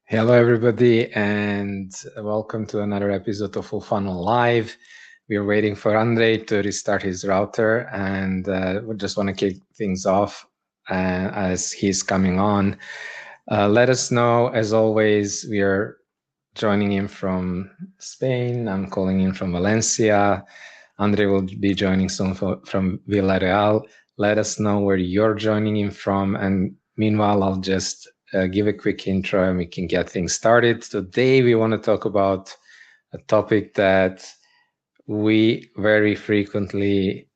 Hello, everybody, and welcome to another episode of Full Funnel Live. We are waiting for Andrei to restart his router, and we just want to kick things off as he's coming on. Let us know, as always, we are joining in from Spain. I'm calling in from Valencia. Andrei will be joining soon from Villarreal. Let us know where you're joining in from, and meanwhile, I'll just give a quick intro and we can get things started. Today, we want to talk about a topic that we very frequently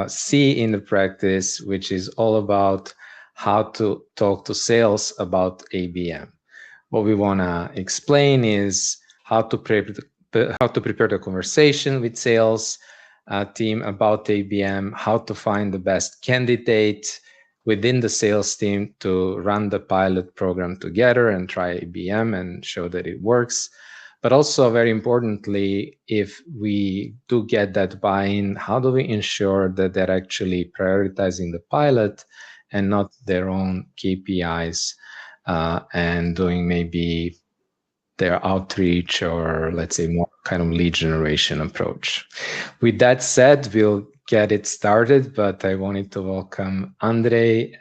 see in the practice, which is all about how to talk to sales about ABM. What we want to explain is how to prepare the conversation with sales team about ABM, how to find the best candidate within the sales team to run the pilot program together and try ABM and show that it works. But also, very importantly, if we do get that buy-in, how do we ensure that they're actually prioritizing the pilot and not their own KPIs and doing maybe their outreach or, let's say, more kind of lead generation approach. With that said, we'll get it started, but I wanted to welcome Andrei.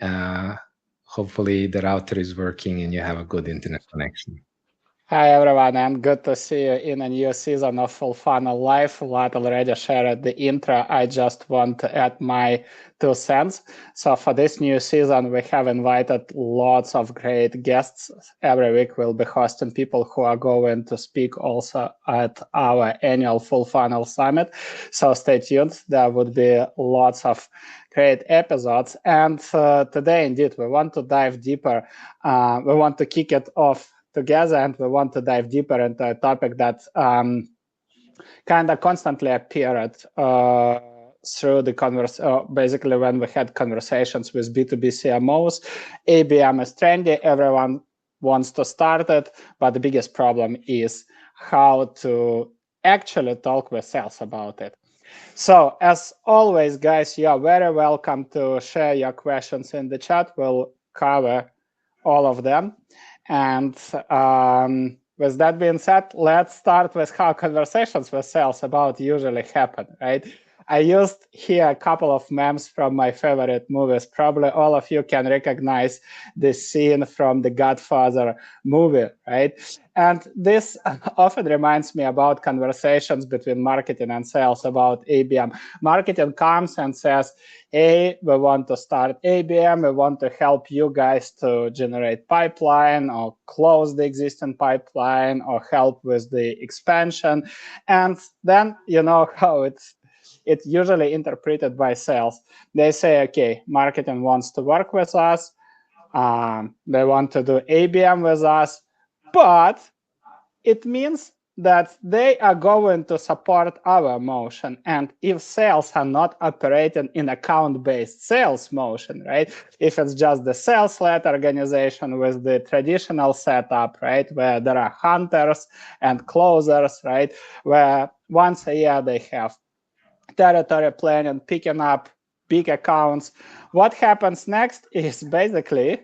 Hopefully the router is working and you have a good internet connection. Hi everyone, and good to see you in a new season of Full Funnel Live. Vlad already shared the intro. I just want to add my 2 cents. So for this new season, we have invited lots of great guests. Every week we'll be hosting people who are going to speak also at our annual Full Funnel Summit. So stay tuned. There would be lots of great episodes. And today, indeed, we want to dive deeper. We want to kick it off together, and we want to dive deeper into a topic that kind of constantly appeared through the basically when we had conversations with B2B CMOs. ABM is trendy, everyone wants to start it, but the biggest problem is how to actually talk with sales about it. So as always, guys, you are very welcome to share your questions in the chat. We'll cover all of them. And with that being said, let's start with how conversations with sales about usually happen, right? I used here a couple of memes from my favorite movies. Probably all of you can recognize this scene from the Godfather movie, right? And this often reminds me about conversations between marketing and sales about ABM. Marketing comes and says, hey, we want to start ABM. We want to help you guys to generate pipeline or close the existing pipeline or help with the expansion. And then you know how it's usually interpreted by sales. They say, okay, marketing wants to work with us. They want to do ABM with us, but it means that they are going to support our motion. And if sales are not operating in account-based sales motion, right? If it's just the sales-led organization with the traditional setup, right? Where there are hunters and closers, right? Where once a year they have territory planning, picking up big accounts. What happens next is basically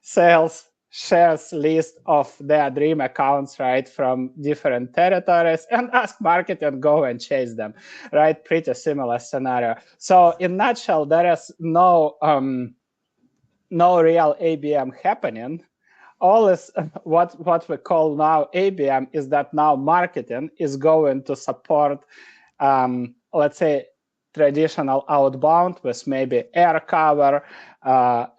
sales shares list of their dream accounts, right, from different territories and ask marketing go and chase them, right? Pretty similar scenario. So in nutshell, there is no real ABM happening. All is what we call now ABM is that now marketing is going to support let's say, traditional outbound with maybe air cover,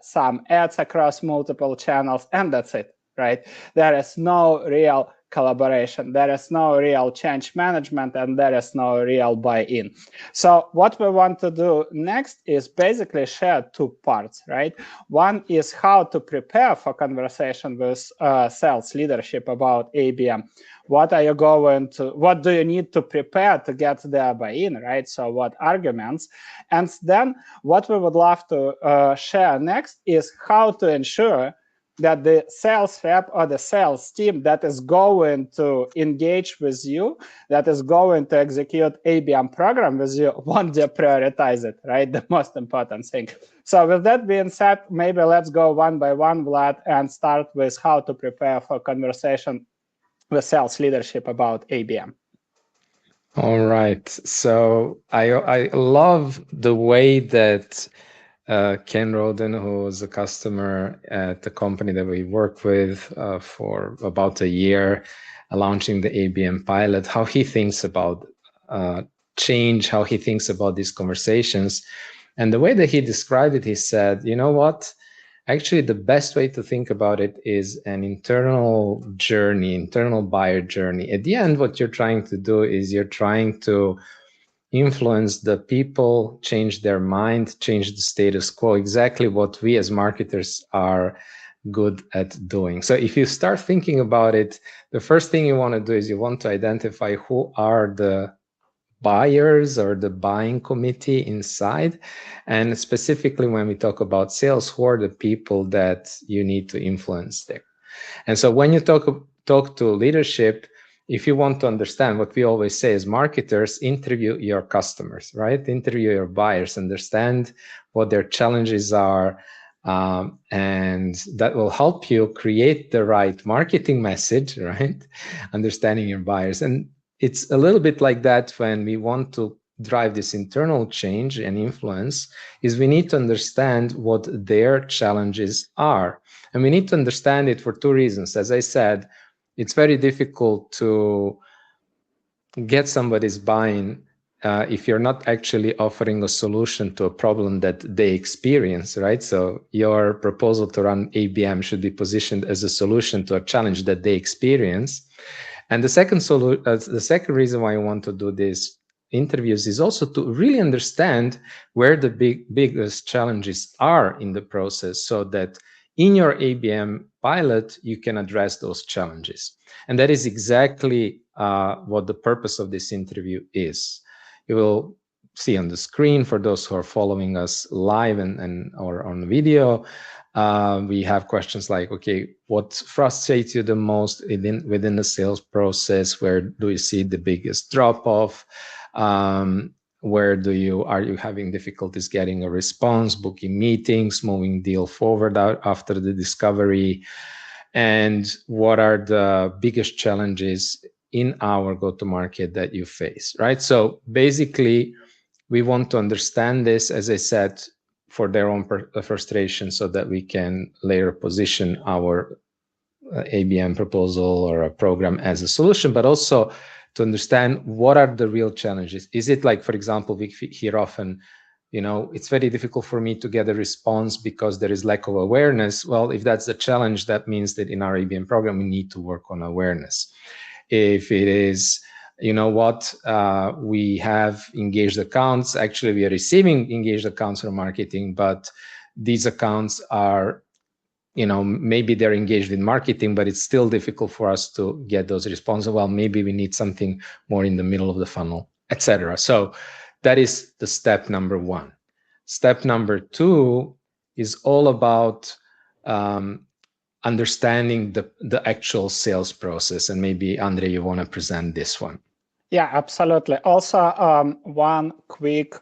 some ads across multiple channels, and that's it, right? There is no real collaboration. There is no real change management, and there is no real buy-in. So what we want to do next is basically share 2 parts, right? One is how to prepare for conversation with sales leadership about ABM. What do you need to prepare to get their buy-in, right? So what arguments? And then what we would love to share next is how to ensure that the sales rep or the sales team that is going to engage with you, that is going to execute ABM program with you, won't deprioritize it, right? The most important thing. So with that being said, maybe let's go one by one, Vlad, and start with how to prepare for conversation with sales leadership about ABM. All right. So I love the way that Ken Roden, who was a customer at the company that we work with for about a year, launching the ABM pilot, how he thinks about change, how he thinks about these conversations. And the way that he described it, he said, you know what? Actually, the best way to think about it is an internal journey, internal buyer journey. At the end, what you're trying to do is you're trying to influence the people, change their mind, change the status quo, exactly what we as marketers are good at doing. So if you start thinking about it, the first thing you want to do is you want to identify who are the buyers or the buying committee inside. And specifically when we talk about sales, who are the people that you need to influence there? And so when you talk to leadership, if you want to understand what we always say as marketers, interview your customers, right? Interview your buyers, understand what their challenges are. And that will help you create the right marketing message, right? Understanding your buyers. And it's a little bit like that when we want to drive this internal change and influence, is we need to understand what their challenges are. And we need to understand it for two reasons. As I said, it's very difficult to get somebody's buy-in if you're not actually offering a solution to a problem that they experience, right? So your proposal to run ABM should be positioned as a solution to a challenge that they experience. And the second reason why I want to do these interviews is also to really understand where the biggest challenges are in the process, so that in your ABM pilot, you can address those challenges. And that is exactly what the purpose of this interview is. You will see on the screen, for those who are following us live and or on video, we have questions like, okay, what frustrates you the most within the sales process? Where do you see the biggest drop off? Where are you having difficulties getting a response, booking meetings, moving deal forward after the discovery? And what are the biggest challenges in our go-to-market that you face, right? So basically, we want to understand this, as I said, for their own frustration, so that we can later position our ABM proposal or a program as a solution, but also to understand what are the real challenges. Is it like, for example, we hear often, it's very difficult for me to get a response because there is lack of awareness. Well, if that's the challenge, that means that in our ABM program, we need to work on awareness. If it is, we have engaged accounts, actually we are receiving engaged accounts from marketing, but these accounts are, maybe they're engaged in marketing, but it's still difficult for us to get those responses. Well, maybe we need something more in the middle of the funnel, etc. So that is the step number one. Step number two is all about understanding the actual sales process. And maybe, Andrei, you want to present this one. Yeah, absolutely. Also, one quick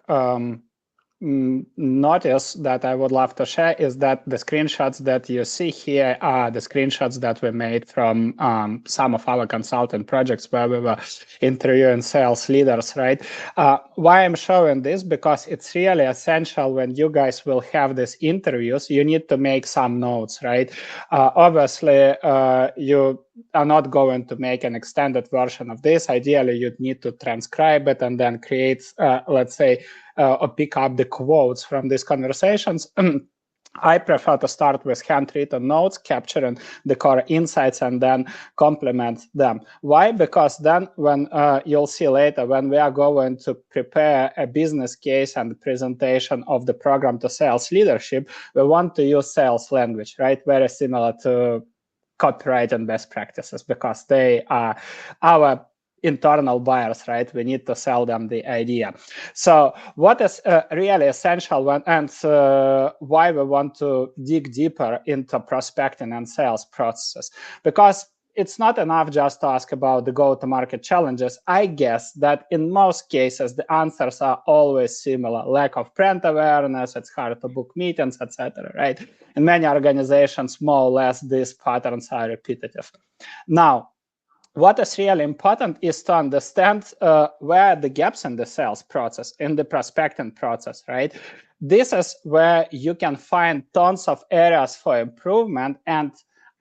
notice that I would love to share is that the screenshots that you see here are the screenshots that we made from some of our consulting projects where we were interviewing sales leaders, right? Why I'm showing this? Because it's really essential when you guys will have these interviews, you need to make some notes, right? Obviously, you are not going to make an extended version of this. Ideally, you'd need to transcribe it and then create, let's say, or pick up the quotes from these conversations. I prefer to start with handwritten notes, capturing the core insights and then complement them. Why? Because then when you'll see later, when we are going to prepare a business case and presentation of the program to sales leadership, we want to use sales language, right? Very similar to copyright and best practices, because they are our internal buyers, right? We need to sell them the idea. So what is really essential and why we want to dig deeper into prospecting and sales processes? Because it's not enough just to ask about the go-to-market challenges. I guess that in most cases, the answers are always similar. Lack of brand awareness, it's hard to book meetings, etc., right? In many organizations, more or less, these patterns are repetitive. Now, what is really important is to understand where are the gaps in the sales process, in the prospecting process, right? This is where you can find tons of areas for improvement and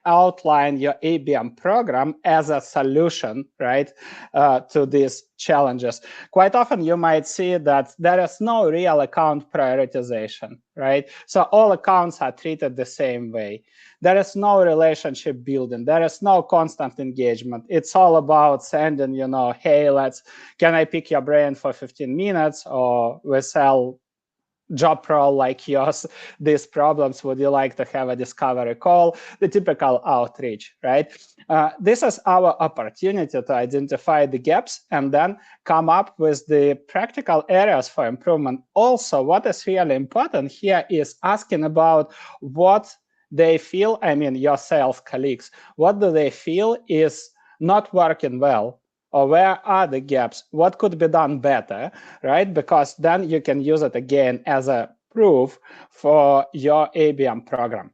outline your ABM program as a solution, right, to these challenges. Quite often you might see that there is no real account prioritization, right? So all accounts are treated the same way. There is no relationship building. There is no constant engagement. It's all about sending, hey, can I pick your brain for 15 minutes, or we sell job role like yours, these problems, would you like to have a discovery call? The typical outreach, right? This is our opportunity to identify the gaps and then come up with the practical areas for improvement. Also, what is really important here is asking about what they feel, your sales colleagues, what do they feel is not working well? Or where are the gaps? What could be done better, right? Because then you can use it again as a proof for your ABM program.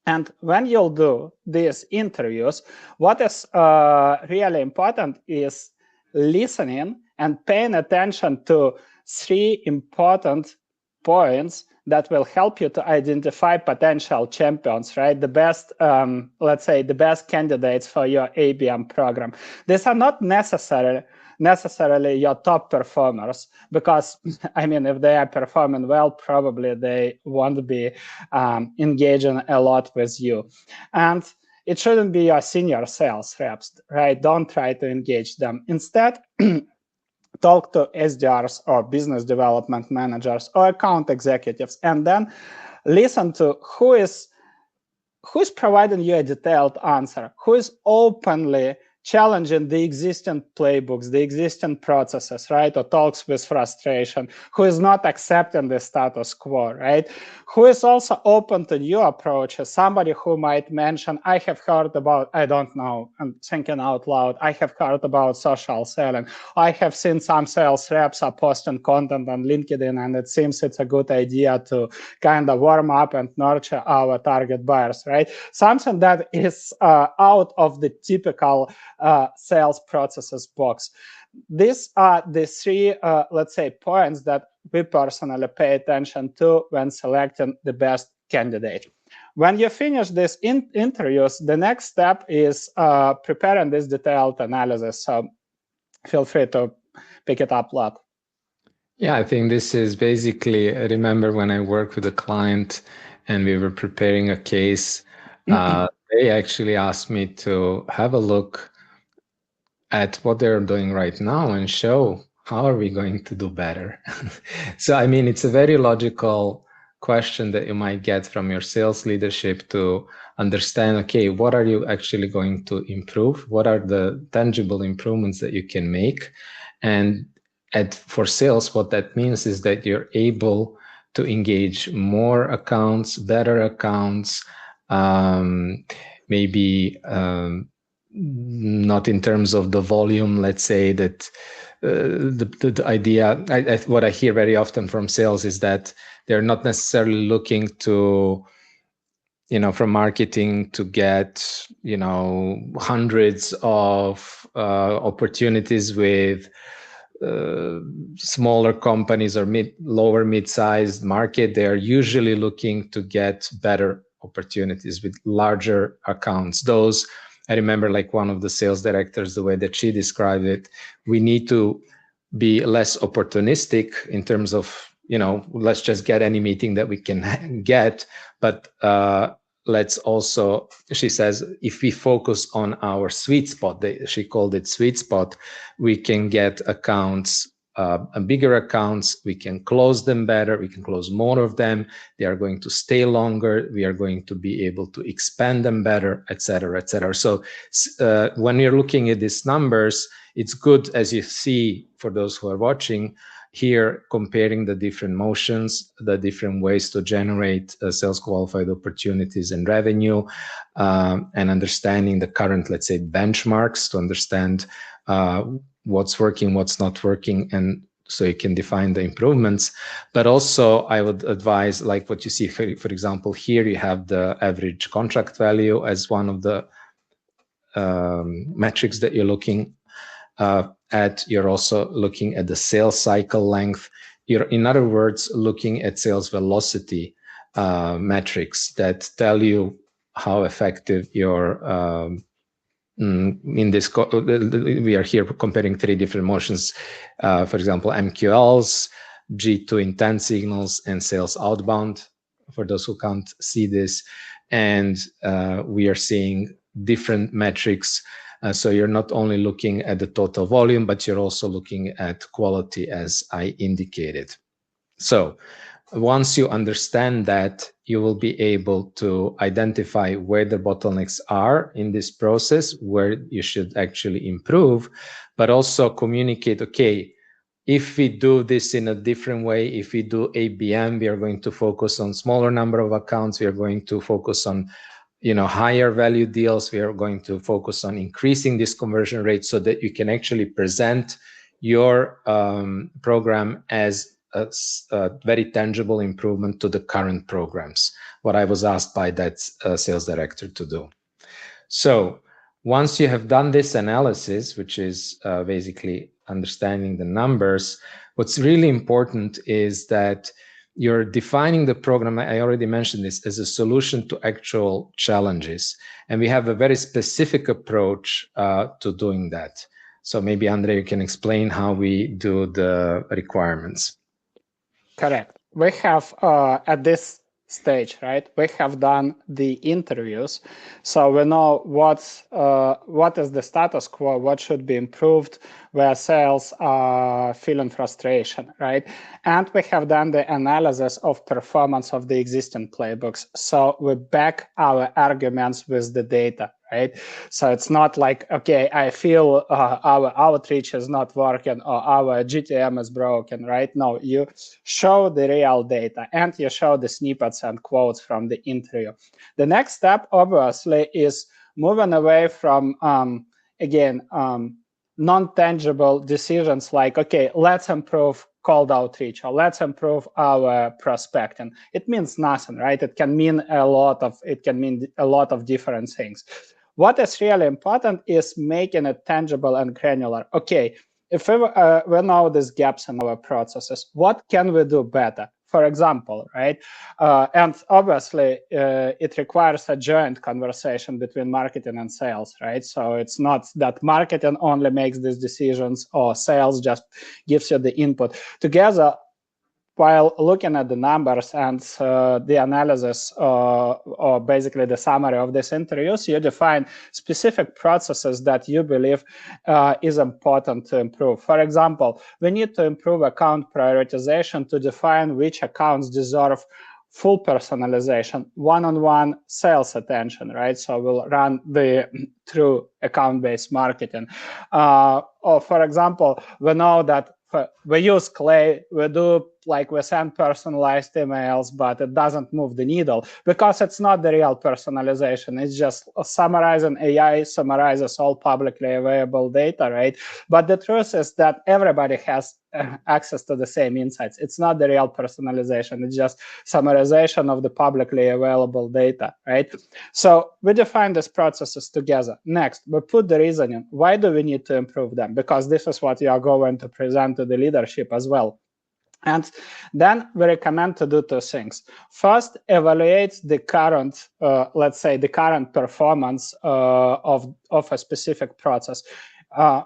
And when you'll do these interviews, what is really important is listening and paying attention to 3 important points that will help you to identify potential champions, right? The best, let's say, the best candidates for your ABM program. These are not necessarily your top performers, because, if they are performing well, probably they won't be engaging a lot with you. And it shouldn't be your senior sales reps, right? Don't try to engage them. Instead, talk to SDRs or business development managers or account executives, and then listen to who's providing you a detailed answer, who is openly challenging the existing playbooks, the existing processes, right? Or talks with frustration, who is not accepting the status quo, right? Who is also open to new approaches, somebody who might mention, I have heard about, I don't know, I'm thinking out loud, I have heard about social selling. I have seen some sales reps are posting content on LinkedIn, and it seems it's a good idea to kind of warm up and nurture our target buyers, right? Something that is out of the typical sales processes box. These are the 3, let's say, points that we personally pay attention to when selecting the best candidate. When you finish these interviews, the next step is preparing this detailed analysis. So feel free to pick it up, Vlad. Yeah, I think this is basically, I remember when I worked with a client and we were preparing a case, they actually asked me to have a look at what they're doing right now and show how are we going to do better. So, it's a very logical question that you might get from your sales leadership to understand, okay, what are you actually going to improve? What are the tangible improvements that you can make? And for sales, what that means is that you're able to engage more accounts, better accounts, maybe not in terms of the volume. Let's say that the idea, what I hear very often from sales is that they're not necessarily looking to, from marketing to get, hundreds of opportunities with smaller companies or lower mid-sized market. They are usually looking to get better opportunities with larger accounts. Those, I remember, like one of the sales directors, the way that she described it, we need to be less opportunistic in terms of, let's just get any meeting that we can get. But let's also, she says, if we focus on our sweet spot, she called it sweet spot, we can get accounts, bigger accounts, we can close them better, we can close more of them, they are going to stay longer, we are going to be able to expand them better, etc., etc. So when you're looking at these numbers, it's good, as you see, for those who are watching here, comparing the different motions, the different ways to generate sales qualified opportunities and revenue, and understanding the current, let's say, benchmarks to understand what's working, what's not working, and so you can define the improvements. But also I would advise, like what you see, for example, here you have the average contract value as one of the metrics that you're looking at. You're also looking at the sales cycle length. You're, in other words, looking at sales velocity metrics that tell you how effective your in this, we are here comparing 3 different motions, for example, MQLs, G2 intent signals, and sales outbound, for those who can't see this. And we are seeing different metrics. So you're not only looking at the total volume, but you're also looking at quality, as I indicated. So once you understand that, you will be able to identify where the bottlenecks are in this process, where you should actually improve, but also communicate, okay, if we do this in a different way, if we do ABM, we are going to focus on smaller number of accounts, we are going to focus on higher value deals, we are going to focus on increasing this conversion rate so that you can actually present your program as a very tangible improvement to the current programs, what I was asked by that sales director to do. So once you have done this analysis, which is basically understanding the numbers, what's really important is that you're defining the program, I already mentioned this, as a solution to actual challenges. And we have a very specific approach to doing that. So maybe, Andrei, you can explain how we do the requirements. Correct. We have at this stage, right? We have done the interviews, so we know what is the status quo, what should be improved, where sales are feeling frustration, right? And we have done the analysis of performance of the existing playbooks. So we back our arguments with the data, right? So it's not like, okay, I feel our outreach is not working or our GTM is broken, right? No, you show the real data and you show the snippets and quotes from the interview. The next step, obviously, is moving away from, non-tangible decisions like, okay, let's improve cold outreach or let's improve our prospecting. It means nothing, right? It can mean a lot of different things. What is really important is making it tangible and granular. Okay, if we know these gaps in our processes, what can we do better? For example, right? And obviously, it requires a joint conversation between marketing and sales, right? So it's not that marketing only makes these decisions or sales just gives you the input. Together, while looking at the numbers and the analysis or basically the summary of these interviews, you define specific processes that you believe is important to improve. For example, we need to improve account prioritization to define which accounts deserve full personalization, one-on-one sales attention, right? So we'll run the through account-based marketing. Or for example, we know that we use Clay, we send personalized emails, but it doesn't move the needle because it's not the real personalization. It's just summarizing. AI summarizes all publicly available data, right? But the truth is that everybody has access to the same insights. It's not the real personalization. It's just summarization of the publicly available data, right? So we define these processes together. Next, we put the reasoning. Why do we need to improve them? Because this is what you are going to present to the leadership as well. And then we recommend to do 2 things. First, evaluate the current, let's say, the current performance of a specific process.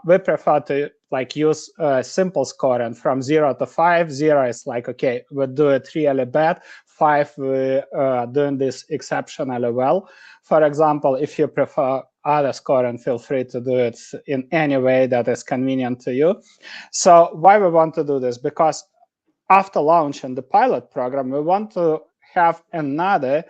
We prefer to use simple scoring from 0 to 5. 0 is like, okay, we do it really bad. 5, we doing this exceptionally well. For example, if you prefer other scoring, feel free to do it in any way that is convenient to you. So why we want to do this? Because after launching the pilot program, we want to have another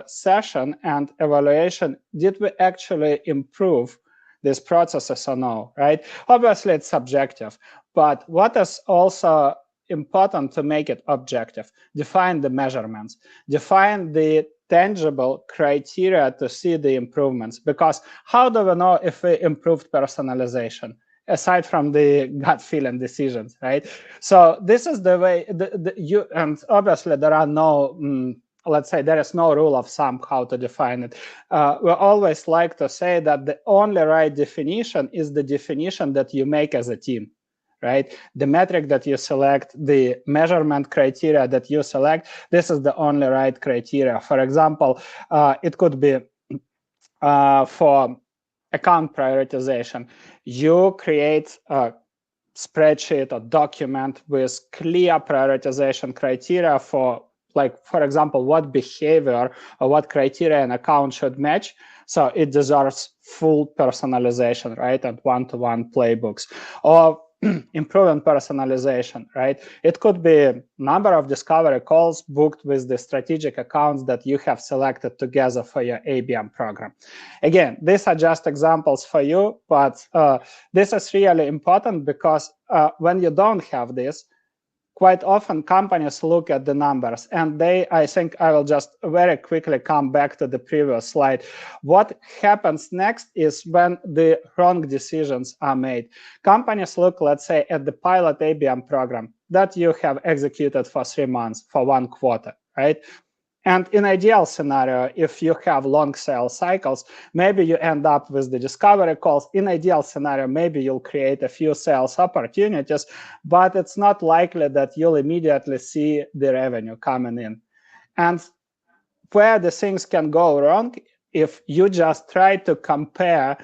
session and evaluation. Did we actually improve these processes or no, right? Obviously, it's subjective, but what is also important to make it objective? Define the measurements, define the tangible criteria to see the improvements, because how do we know if we improved personalization? Aside from the gut feeling decisions, right? So this is the way you, and obviously there are no, let's say there is no rule of thumb how to define it. We always like to say that the only right definition is the definition that you make as a team, right? The metric that you select, the measurement criteria that you select, this is the only right criteria. For example, it could be for account prioritization. You create a spreadsheet or document with clear prioritization criteria for, like, for example, what behavior or what criteria an account should match. So it deserves full personalization, right? And one-to-one playbooks. Or improving personalization, right? It could be number of discovery calls booked with the strategic accounts that you have selected together for your ABM program. Again, these are just examples for you, but this is really important because when you don't have this, quite often companies look at the numbers and I think I will just very quickly come back to the previous slide. What happens next is when the wrong decisions are made. Companies look, let's say, at the pilot ABM program that you have executed for 3 months, for 1 quarter, right? And in ideal scenario, if you have long sales cycles, maybe you end up with the discovery calls. In ideal scenario, maybe you'll create a few sales opportunities, but it's not likely that you'll immediately see the revenue coming in. And where the things can go wrong, if you just try to compare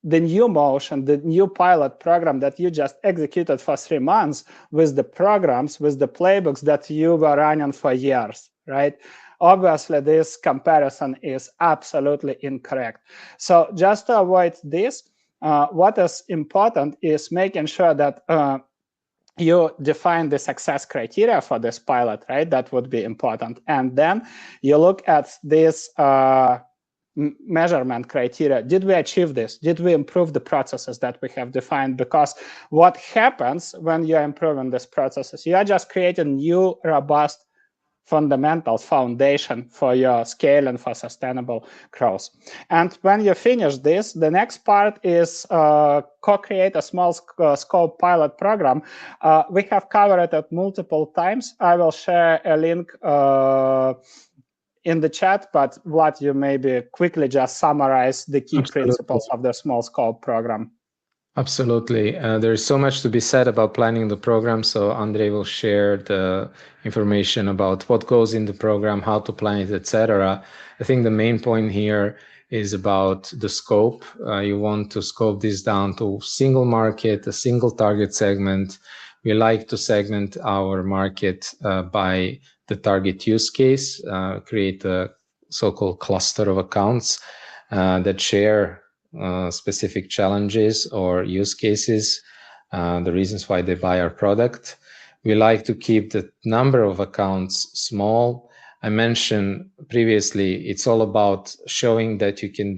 the new motion, the new pilot program that you just executed for 3 months with the programs, with the playbooks that you were running for years, right? Obviously, this comparison is absolutely incorrect. So just to avoid this, what is important is making sure that you define the success criteria for this pilot, right? That would be important. And then you look at this measurement criteria. Did we achieve this? Did we improve the processes that we have defined? Because what happens when you're improving these processes, you are just creating new, robust fundamentals, foundation for your scale and for sustainable growth. And when you finish this, the next part is co-create a small scope pilot program. We have covered it multiple times. I will share a link in the chat, but Vlad, you maybe quickly just summarize the key principles of the small scope program. Absolutely. There's so much to be said about planning the program. So Andrei will share the information about what goes in the program, how to plan it, etc. I think the main point here is about the scope. You want to scope this down to single market, a single target segment. We like to segment our market by the target use case, create a so-called cluster of accounts that share specific challenges or use cases, the reasons why they buy our product. We like to keep the number of accounts small. I mentioned previously, it's all about showing that you can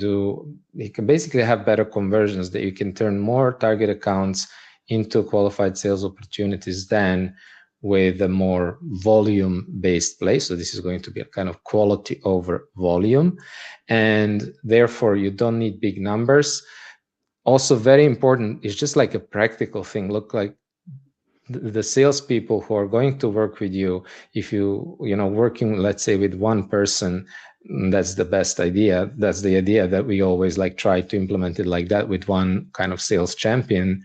basically have better conversions, that you can turn more target accounts into qualified sales opportunities than with a more volume-based play. So this is going to be a kind of quality over volume. And therefore, you don't need big numbers. Also, very important, it's just like a practical thing. Look, like the salespeople who are going to work with you, if you working, let's say, with one person, that's the best idea. That's the idea that we always like try to implement it like that with one kind of sales champion.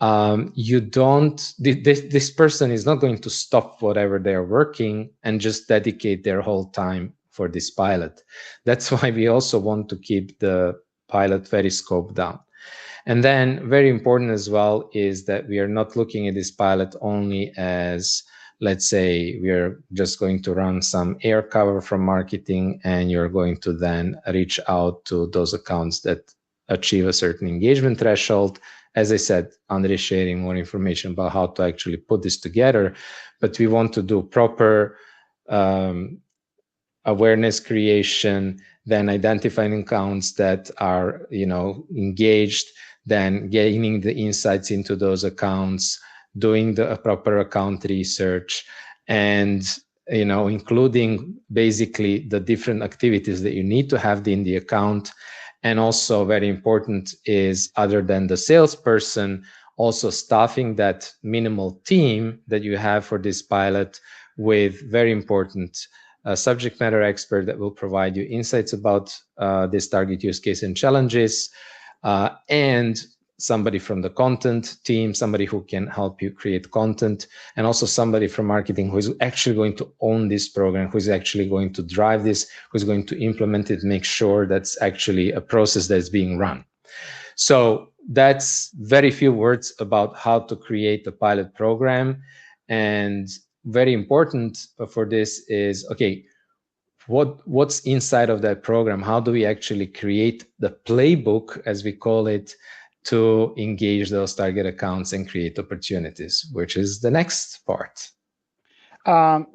This person is not going to stop whatever they're working and just dedicate their whole time for this pilot. That's why we also want to keep the pilot very scoped down. And then very important as well is that we are not looking at this pilot only as, let's say, we're just going to run some air cover from marketing and you're going to then reach out to those accounts that achieve a certain engagement threshold. As I said, Andrei is sharing more information about how to actually put this together, but we want to do proper awareness creation, then identifying accounts that are, engaged, then gaining the insights into those accounts, doing the proper account research, and including basically the different activities that you need to have in the account. And also very important is, other than the salesperson, also staffing that minimal team that you have for this pilot with very important subject matter expert that will provide you insights about this target use case and challenges, and somebody from the content team, somebody who can help you create content, and also somebody from marketing who is actually going to own this program, who is actually going to drive this, who's going to implement it, make sure that's actually a process that's being run. So that's very few words about how to create a pilot program. And very important for this is, okay, what's inside of that program? How do we actually create the playbook, as we call it, to engage those target accounts and create opportunities, which is the next part.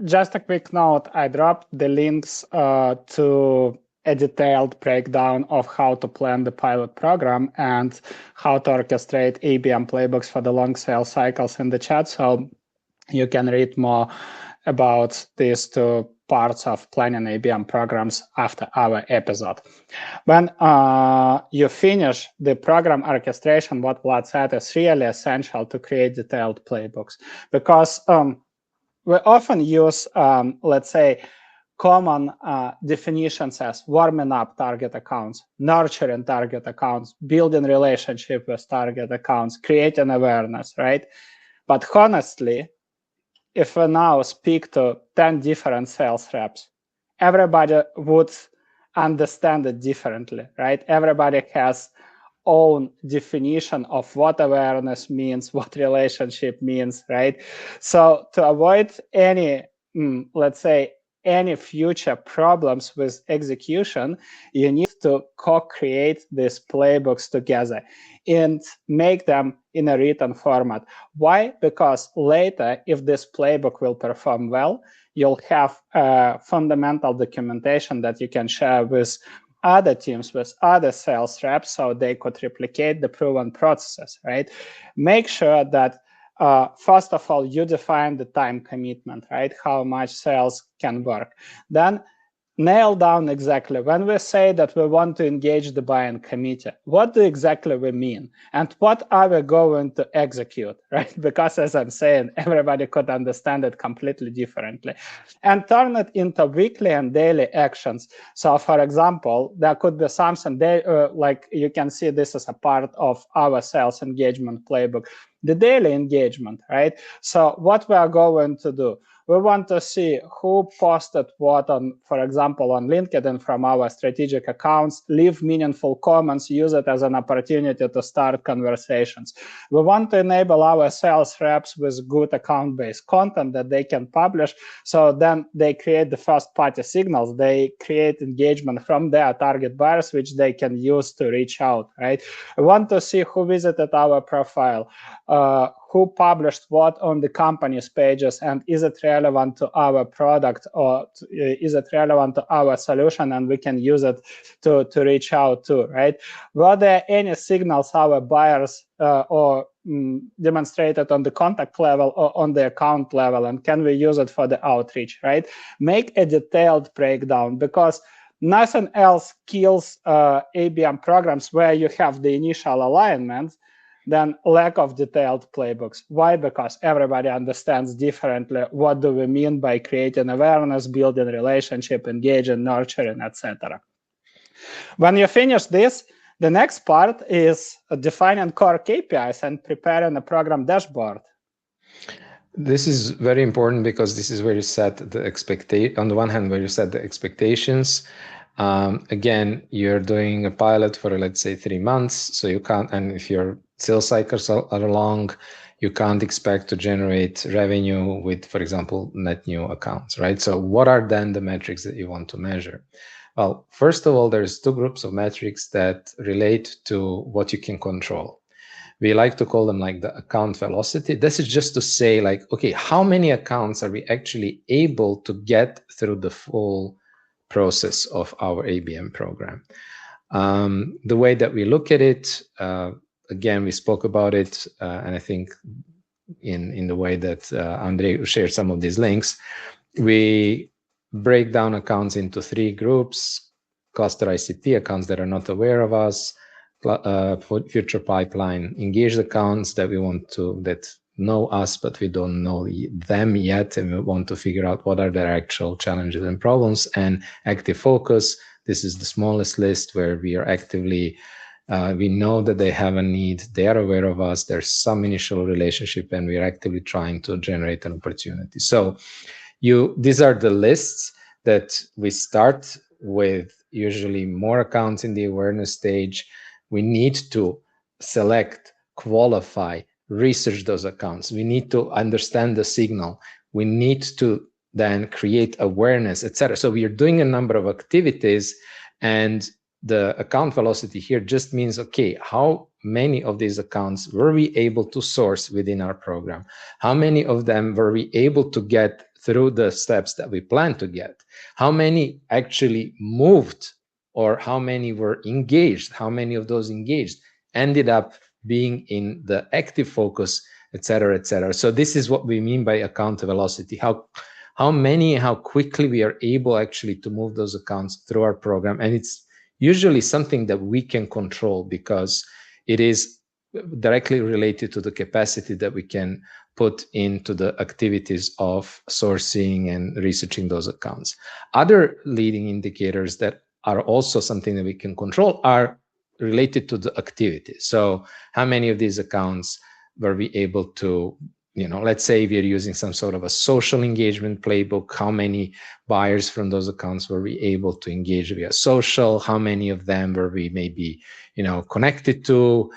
Just a quick note, I dropped the links to a detailed breakdown of how to plan the pilot program and how to orchestrate ABM playbooks for the long sales cycles in the chat. So you can read more about these two parts of planning ABM programs after our episode. When you finish the program orchestration, what Vlad said is really essential to create detailed playbooks, because we often use, let's say, common definitions as warming up target accounts, nurturing target accounts, building relationship with target accounts, creating awareness, right? But honestly, if we now speak to 10 different sales reps, everybody would understand it differently, right? Everybody has own definition of what awareness means, what relationship means, right? So to avoid any, let's say, any future problems with execution, you need to co-create these playbooks together and make them in a written format. Why? Because later, if this playbook will perform well, you'll have fundamental documentation that you can share with other teams, with other sales reps, so they could replicate the proven processes, right? Make sure that first of all, you define the time commitment, right? How much sales can work. Then nail down exactly when we say that we want to engage the buying committee, what do exactly we mean? And what are we going to execute, right? Because as I'm saying, everybody could understand it completely differently. And turn it into weekly and daily actions. So for example, there could be something like you can see this as a part of our sales engagement playbook, the daily engagement, right? So what we are going to do, we want to see who posted what on, for example, on LinkedIn from our strategic accounts, leave meaningful comments, use it as an opportunity to start conversations. We want to enable our sales reps with good account-based content that they can publish. So then they create the first-party signals. They create engagement from their target buyers, which they can use to reach out, right? We want to see who visited our profile, who published what on the company's pages, and is it relevant to our product, or is it relevant to our solution, and we can use it to reach out to, right? Were there any signals our buyers or demonstrated on the contact level or on the account level, and can we use it for the outreach, right? Make a detailed breakdown, because nothing else kills ABM programs where you have the initial alignment than lack of detailed playbooks. Why? Because everybody understands differently what do we mean by creating awareness, building relationship, engaging, nurturing, etc. When you finish this, the next part is defining core KPIs and preparing a program dashboard. This is very important, because this is where you set the expectation. On the one hand, where you set the expectations. Again, you're doing a pilot for, let's say, 3 months, so you can't, and if your sales cycles are long, you can't expect to generate revenue with, for example, net new accounts, right? So what are then the metrics that you want to measure? Well, first of all, there's 2 groups of metrics that relate to what you can control. We like to call them like the account velocity. This is just to say, like, okay, how many accounts are we actually able to get through the full process of our ABM program. The way that we look at it, again, we spoke about it, and I think in the way that Andrei shared some of these links, we break down accounts into 3 groups: cluster ICT accounts that are not aware of us, future pipeline engaged accounts that we want to, that know us, but we don't know them yet, and we want to figure out what are their actual challenges and problems, and active focus. This is the smallest list, where we are actively, we know that they have a need, they are aware of us, there's some initial relationship, and we are actively trying to generate an opportunity. So these are the lists that we start with, usually more accounts in the awareness stage. We need to select, qualify, research those accounts. We need to understand the signal. We need to then create awareness, etc. So we are doing a number of activities, and the account velocity here just means, okay, how many of these accounts were we able to source within our program? How many of them were we able to get through the steps that we plan to get? How many actually moved, or how many were engaged? How many of those engaged ended up being in the active focus, etc., etc. So this is what we mean by account velocity. How quickly we are able actually to move those accounts through our program. And it's usually something that we can control, because it is directly related to the capacity that we can put into the activities of sourcing and researching those accounts. Other leading indicators that are also something that we can control are related to the activity. So how many of these accounts were we able to, let's say we're using some sort of a social engagement playbook, how many buyers from those accounts were we able to engage via social? How many of them were we maybe, connected to,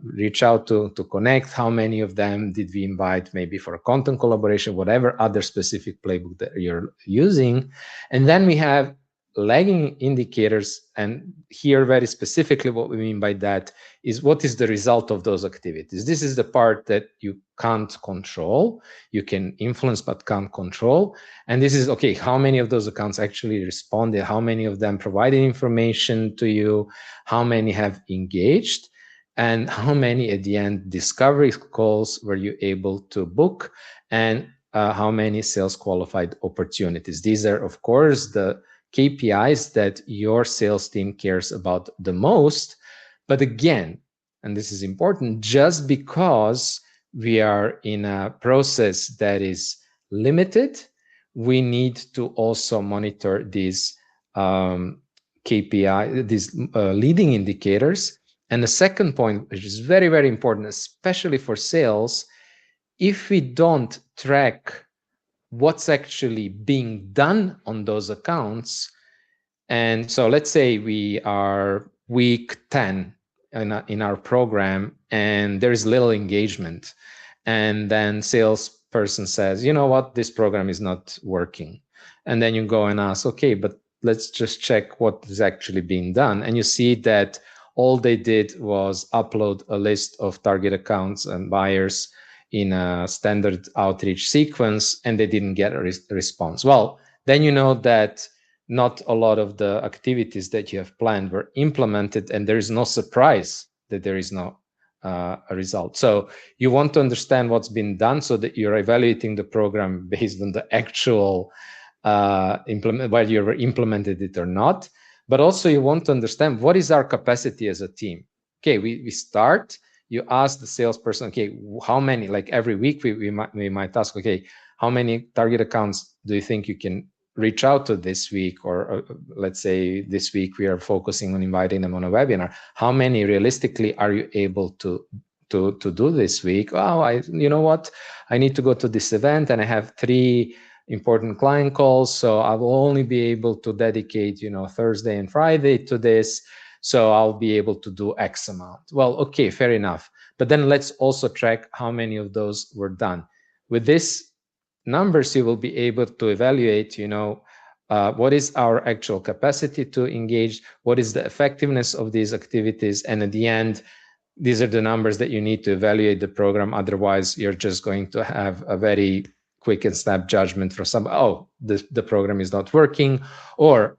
reach out to connect? How many of them did we invite maybe for a content collaboration, whatever other specific playbook that you're using? And then we have lagging indicators, and here very specifically what we mean by that is what is the result of those activities. This is the part that you can't control. You can influence but can't control. And this is, okay, how many of those accounts actually responded? How many of them provided information to you? How many have engaged? And how many at the end discovery calls were you able to book? And how many sales qualified opportunities? These are, of course, the KPIs that your sales team cares about the most. But again, and this is important, just because we are in a process that is limited, we need to also monitor these KPI, these leading indicators. And the second point, which is very, very important, especially for sales, if we don't track what's actually being done on those accounts. And so let's say we are week 10 in our program, and there is little engagement. And then salesperson says, you know what, this program is not working. And then you go and ask, okay, but let's just check what is actually being done. And you see that all they did was upload a list of target accounts and buyers in a standard outreach sequence, and they didn't get a response. Well, then you know that not a lot of the activities that you have planned were implemented, and there is no surprise that there is no a result. So you want to understand what's been done so that you're evaluating the program based on the actual whether you implemented it or not. But also you want to understand what is our capacity as a team. Okay, we start, you ask the salesperson, okay, how many, like every week we might ask, okay, how many target accounts do you think you can reach out to this week? Or let's say this week we are focusing on inviting them on a webinar. How many realistically are you able to do this week? Oh, you know what, I need to go to this event and I have 3 important client calls, so I will only be able to dedicate, Thursday and Friday to this. So I'll be able to do X amount. Well, okay, fair enough. But then let's also track how many of those were done. With this numbers, you will be able to evaluate, what is our actual capacity to engage, what is the effectiveness of these activities, and at the end, these are the numbers that you need to evaluate the program. Otherwise, you're just going to have a very quick and snap judgment for some, oh, the program is not working, or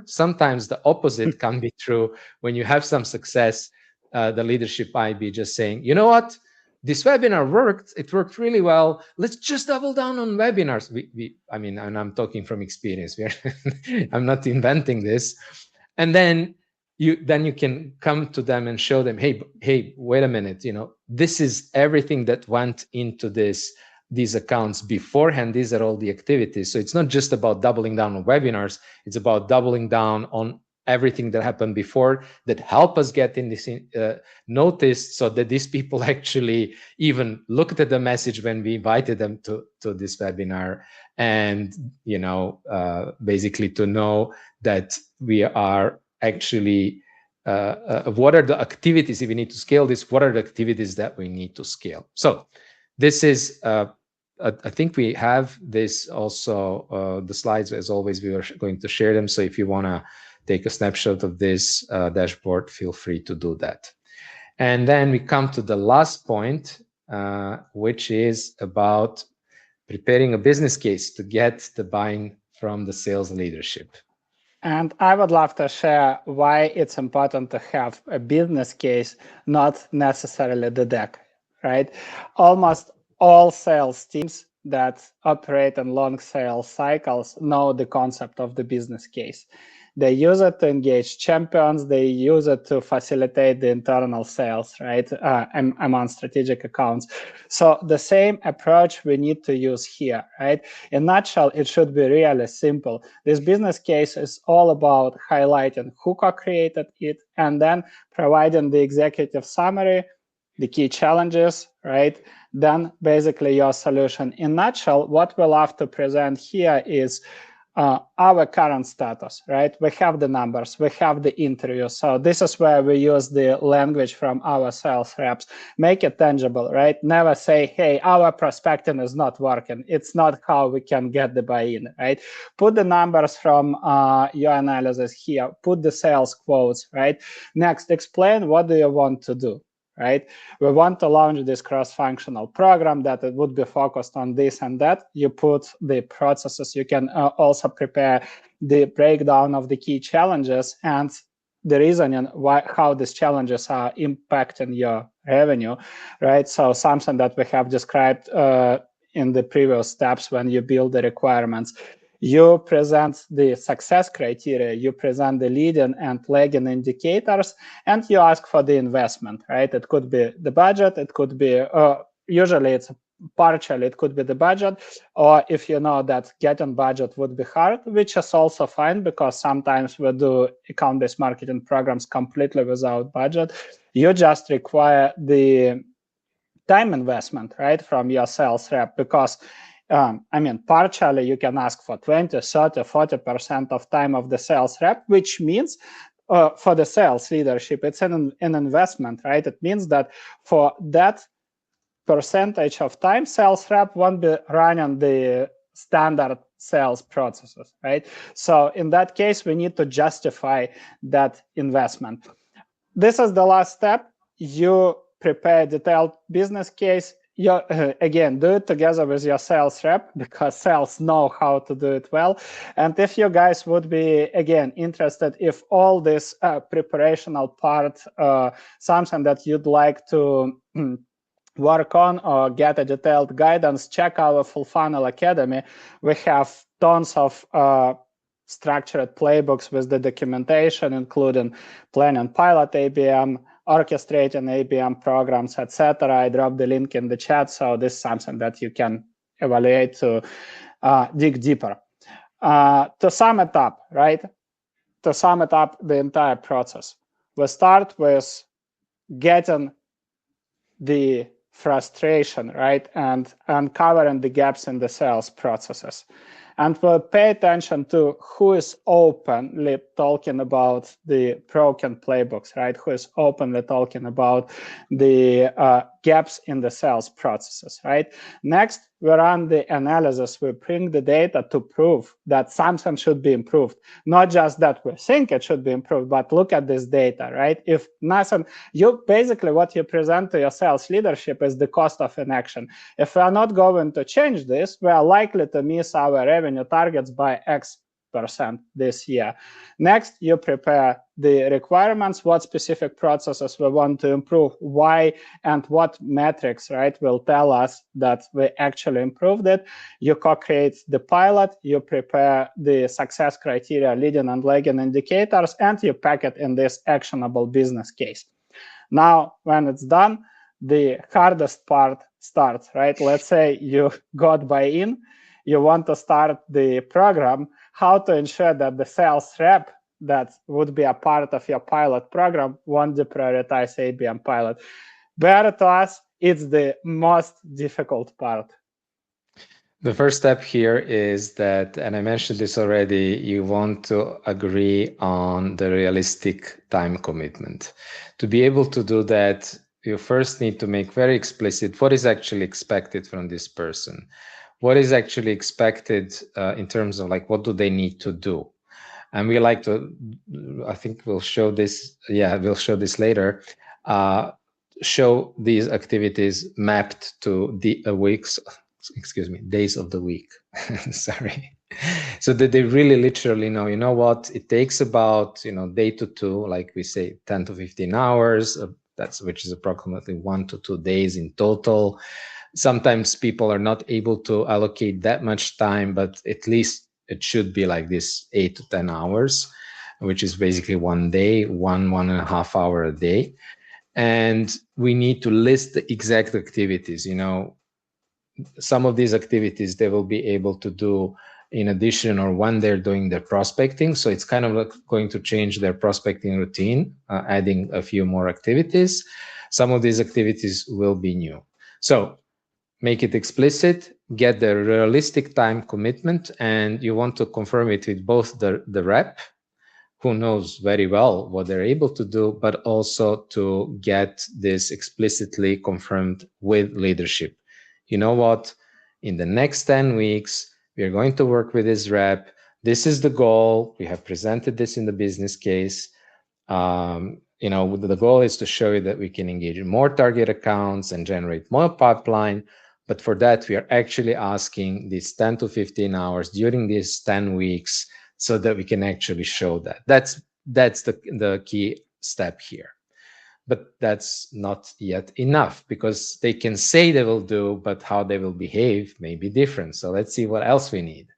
sometimes the opposite can be true. When you have some success, the leadership might be just saying, you know what, this webinar worked, it worked really well, let's just double down on webinars. I mean, and I'm talking from experience, I'm not inventing this. And then you can come to them and show them, hey, wait a minute, this is everything that went into these accounts beforehand. These are all the activities. So it's not just about doubling down on webinars, it's about doubling down on everything that happened before that help us get in this noticed, so that these people actually even looked at the message when we invited them to this webinar, and basically to know that we are actually what are the activities, if we need to scale this, what are the activities that we need to scale. So this is I think we have this also, the slides, as always, we are going to share them. So if you want to take a snapshot of this dashboard, feel free to do that. And then we come to the last point, which is about preparing a business case to get the buy-in from the sales leadership. And I would love to share why it's important to have a business case, not necessarily the deck, right? Almost all sales teams that operate in long sales cycles know the concept of the business case. They use it to engage champions. They use it to facilitate the internal sales, right, among strategic accounts. So the same approach we need to use here, right? In a nutshell, it should be really simple. This business case is all about highlighting who co-created it and then providing the executive summary, the key challenges, right? Then basically your solution. In a nutshell, what we'll have to present here is our current status, right? We have the numbers, we have the interviews. So this is where we use the language from our sales reps. Make it tangible, right? Never say, hey, our prospecting is not working. It's not how we can get the buy-in, right? Put the numbers from your analysis here. Put the sales quotes, right? Next, explain what do you want to do, right? We want to launch this cross-functional program that it would be focused on this and that. You put the processes. You can also prepare the breakdown of the key challenges and the reason how these challenges are impacting your revenue, right? So something that we have described in the previous steps when you build the requirements. You present the success criteria, you present the leading and lagging indicators, and you ask for the investment, right? It could be the budget, it could be, usually it's partial, it could be the budget, or if you know that getting budget would be hard, which is also fine because sometimes we do account-based marketing programs completely without budget. You just require the time investment, right, from your sales rep because I mean, partially you can ask for 20, 30, 40% of time of the sales rep, which means for the sales leadership, it's an investment, right? It means that for that percentage of time, sales rep won't be running the standard sales processes, right? So in that case, we need to justify that investment. This is the last step. You prepare a detailed business case. You, again, do it together with your sales rep because sales know how to do it well. And if you guys would be, again, interested if all this preparational part, something that you'd like to work on or get a detailed guidance, check our Full Funnel Academy. We have tons of structured playbooks with the documentation, including planning pilot ABM, orchestrating ABM programs, etc. I dropped the link in the chat, so this is something that you can evaluate to dig deeper. To sum it up, right? To sum it up, the entire process. We start with getting the frustration, right? And uncovering the gaps in the sales processes. And we'll pay attention to who is openly talking about the broken playbooks, right? Who is openly talking about the gaps in the sales processes, right? Next, we run the analysis. We bring the data to prove that something should be improved. Not just that we think it should be improved, but look at this data, right? If nothing, you basically what you present to your sales leadership is the cost of inaction. If we are not going to change this, we are likely to miss our revenue targets by X% this year. Next, you prepare the requirements, what specific processes we want to improve, why, and what metrics, right, will tell us that we actually improved it. You co-create the pilot, you prepare the success criteria, leading and lagging indicators, and you pack it in this actionable business case. Now, when it's done, the hardest part starts, right? Let's say you got buy-in, you want to start the program, how to ensure that the sales rep that would be a part of your pilot program won't deprioritize ABM pilot. Better to us, it's the most difficult part. The first step here is that, and I mentioned this already, you want to agree on the realistic time commitment. To be able to do that, you first need to make very explicit what is actually expected from this person. What is actually expected in terms of like, what do they need to do? And we like to, I think we'll show this, we'll show this later, show these activities mapped to the weeks, days of the week, sorry. So that they really literally know, you know what, it takes about, day to two, like we say 10 to 15 hours, which is approximately 1 to 2 days in total. Sometimes people are not able to allocate that much time, but at least it should be like this 8 to 10 hours, which is basically 1 day, 1.5 hour a day. And we need to list the exact activities. Some of these activities they will be able to do in addition or when they're doing their prospecting. So it's kind of like going to change their prospecting routine, adding a few more activities. Some of these activities will be new. So make it explicit, get the realistic time commitment, and you want to confirm it with both the rep, who knows very well what they're able to do, but also to get this explicitly confirmed with leadership. You know what? In the next 10 weeks, we are going to work with this rep. This is the goal. We have presented this in the business case. The goal is to show you that we can engage in more target accounts and generate more pipeline. But for that, we are actually asking these 10 to 15 hours during these 10 weeks so that we can actually show that. That's the key step here. But that's not yet enough, because they can say they will do, but how they will behave may be different. So let's see what else we need.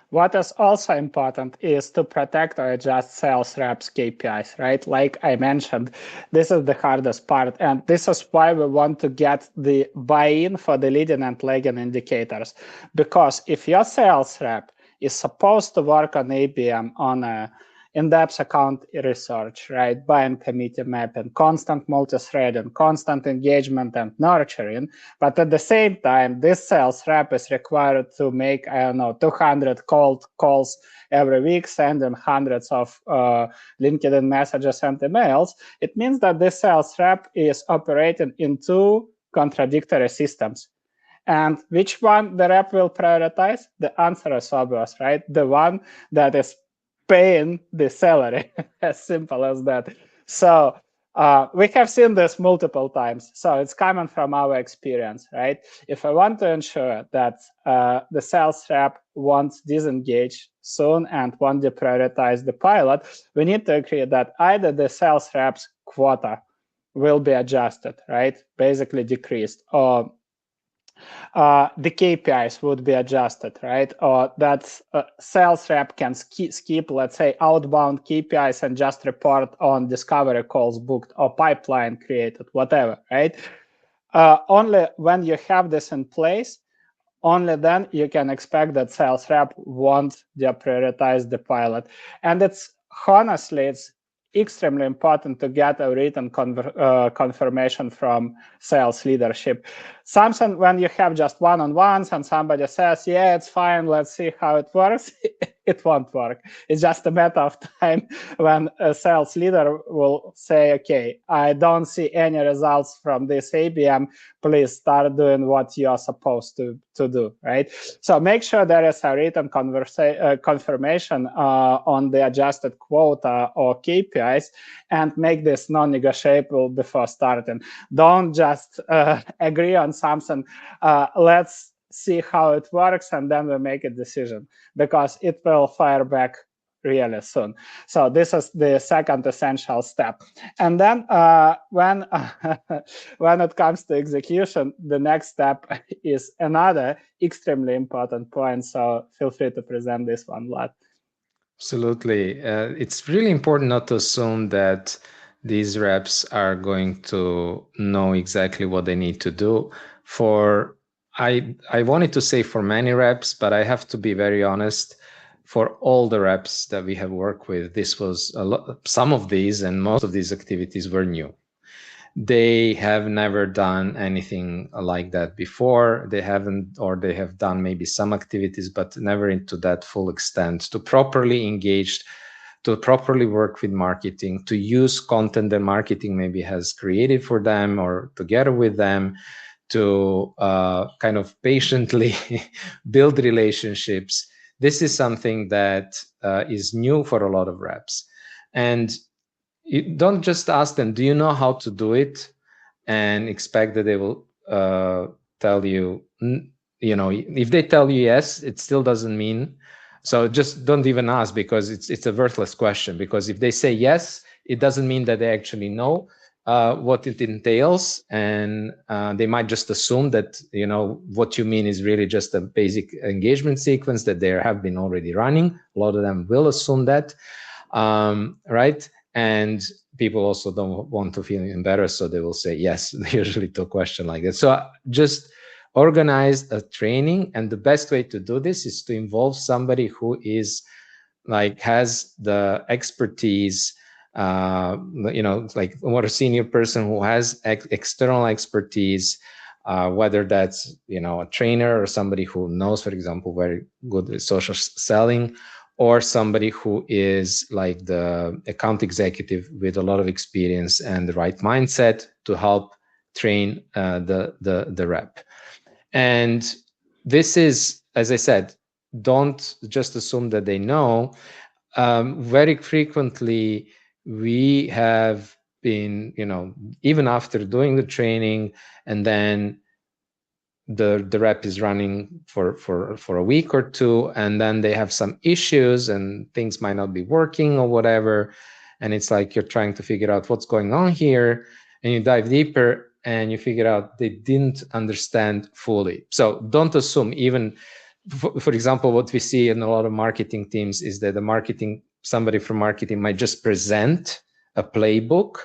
What is also important is to protect or adjust sales reps' KPIs, right? Like I mentioned, this is the hardest part. And this is why we want to get the buy-in for the leading and lagging indicators. Because if your sales rep is supposed to work on ABM on a in-depth account research, right? Buying committee mapping, constant multi-threading, constant engagement and nurturing. But at the same time, this sales rep is required to make, 200 cold calls every week, sending hundreds of LinkedIn messages and emails. It means that this sales rep is operating in two contradictory systems. And which one the rep will prioritize? The answer is obvious, right? The one that is paying the salary, as simple as that. So we have seen this multiple times. So it's coming from our experience, right? If I want to ensure that the sales rep won't disengage soon and won't deprioritize the pilot, we need to agree that either the sales rep's quota will be adjusted, right? Basically decreased, or the KPIs would be adjusted, right? Or that sales rep can skip, let's say, outbound KPIs and just report on discovery calls booked or pipeline created, whatever, right? Only when you have this in place, only then you can expect that sales rep won't deprioritize the pilot. And it's extremely important to get a written confirmation from sales leadership. Something when you have just one-on-ones and somebody says, yeah, it's fine, let's see how it works, it won't work. It's just a matter of time when a sales leader will say, okay, I don't see any results from this ABM. Please start doing what you're supposed to do, right? So make sure there is a written confirmation on the adjusted quota or KPIs, and make this non-negotiable before starting. Don't just agree on something. Let's see how it works, and then we make a decision, because it will fire back really soon. So this is the second essential step. And then when it comes to execution, the next step is another extremely important point. So feel free to present this one, Vlad. Absolutely. It's really important not to assume that these reps are going to know exactly what they need to do. I wanted to say for many reps, but I have to be very honest. For all the reps that we have worked with, this was some of these and most of these activities were new. They have never done anything like that before. They haven't, or they have done maybe some activities, but never into that full extent to properly engage, to properly work with marketing, to use content that marketing maybe has created for them or together with them, to kind of patiently build relationships. This is something that is new for a lot of reps. And you don't just ask them, do you know how to do it? And expect that they will tell you, if they tell you yes, it still doesn't mean. So just don't even ask, because it's a worthless question. Because if they say yes, it doesn't mean that they actually know what it entails, and they might just assume that what you mean is really just a basic engagement sequence that they have been already running. A lot of them will assume that, right? And people also don't want to feel embarrassed, so they will say yes usually to a question like that. So just organize a training, and the best way to do this is to involve somebody who is has the expertise, like a more senior person who has external expertise, whether that's a trainer or somebody who knows, for example, very good with social selling, or somebody who is like the account executive with a lot of experience and the right mindset to help train the rep. And this is, as I said, don't just assume that they know. Very frequently, we have been, even after doing the training, and then the rep is running for a week or two, and then they have some issues and things might not be working or whatever, and it's like you're trying to figure out what's going on here, and you dive deeper and you figure out they didn't understand fully. So don't assume. Even for example, what we see in a lot of marketing teams is that somebody from marketing might just present a playbook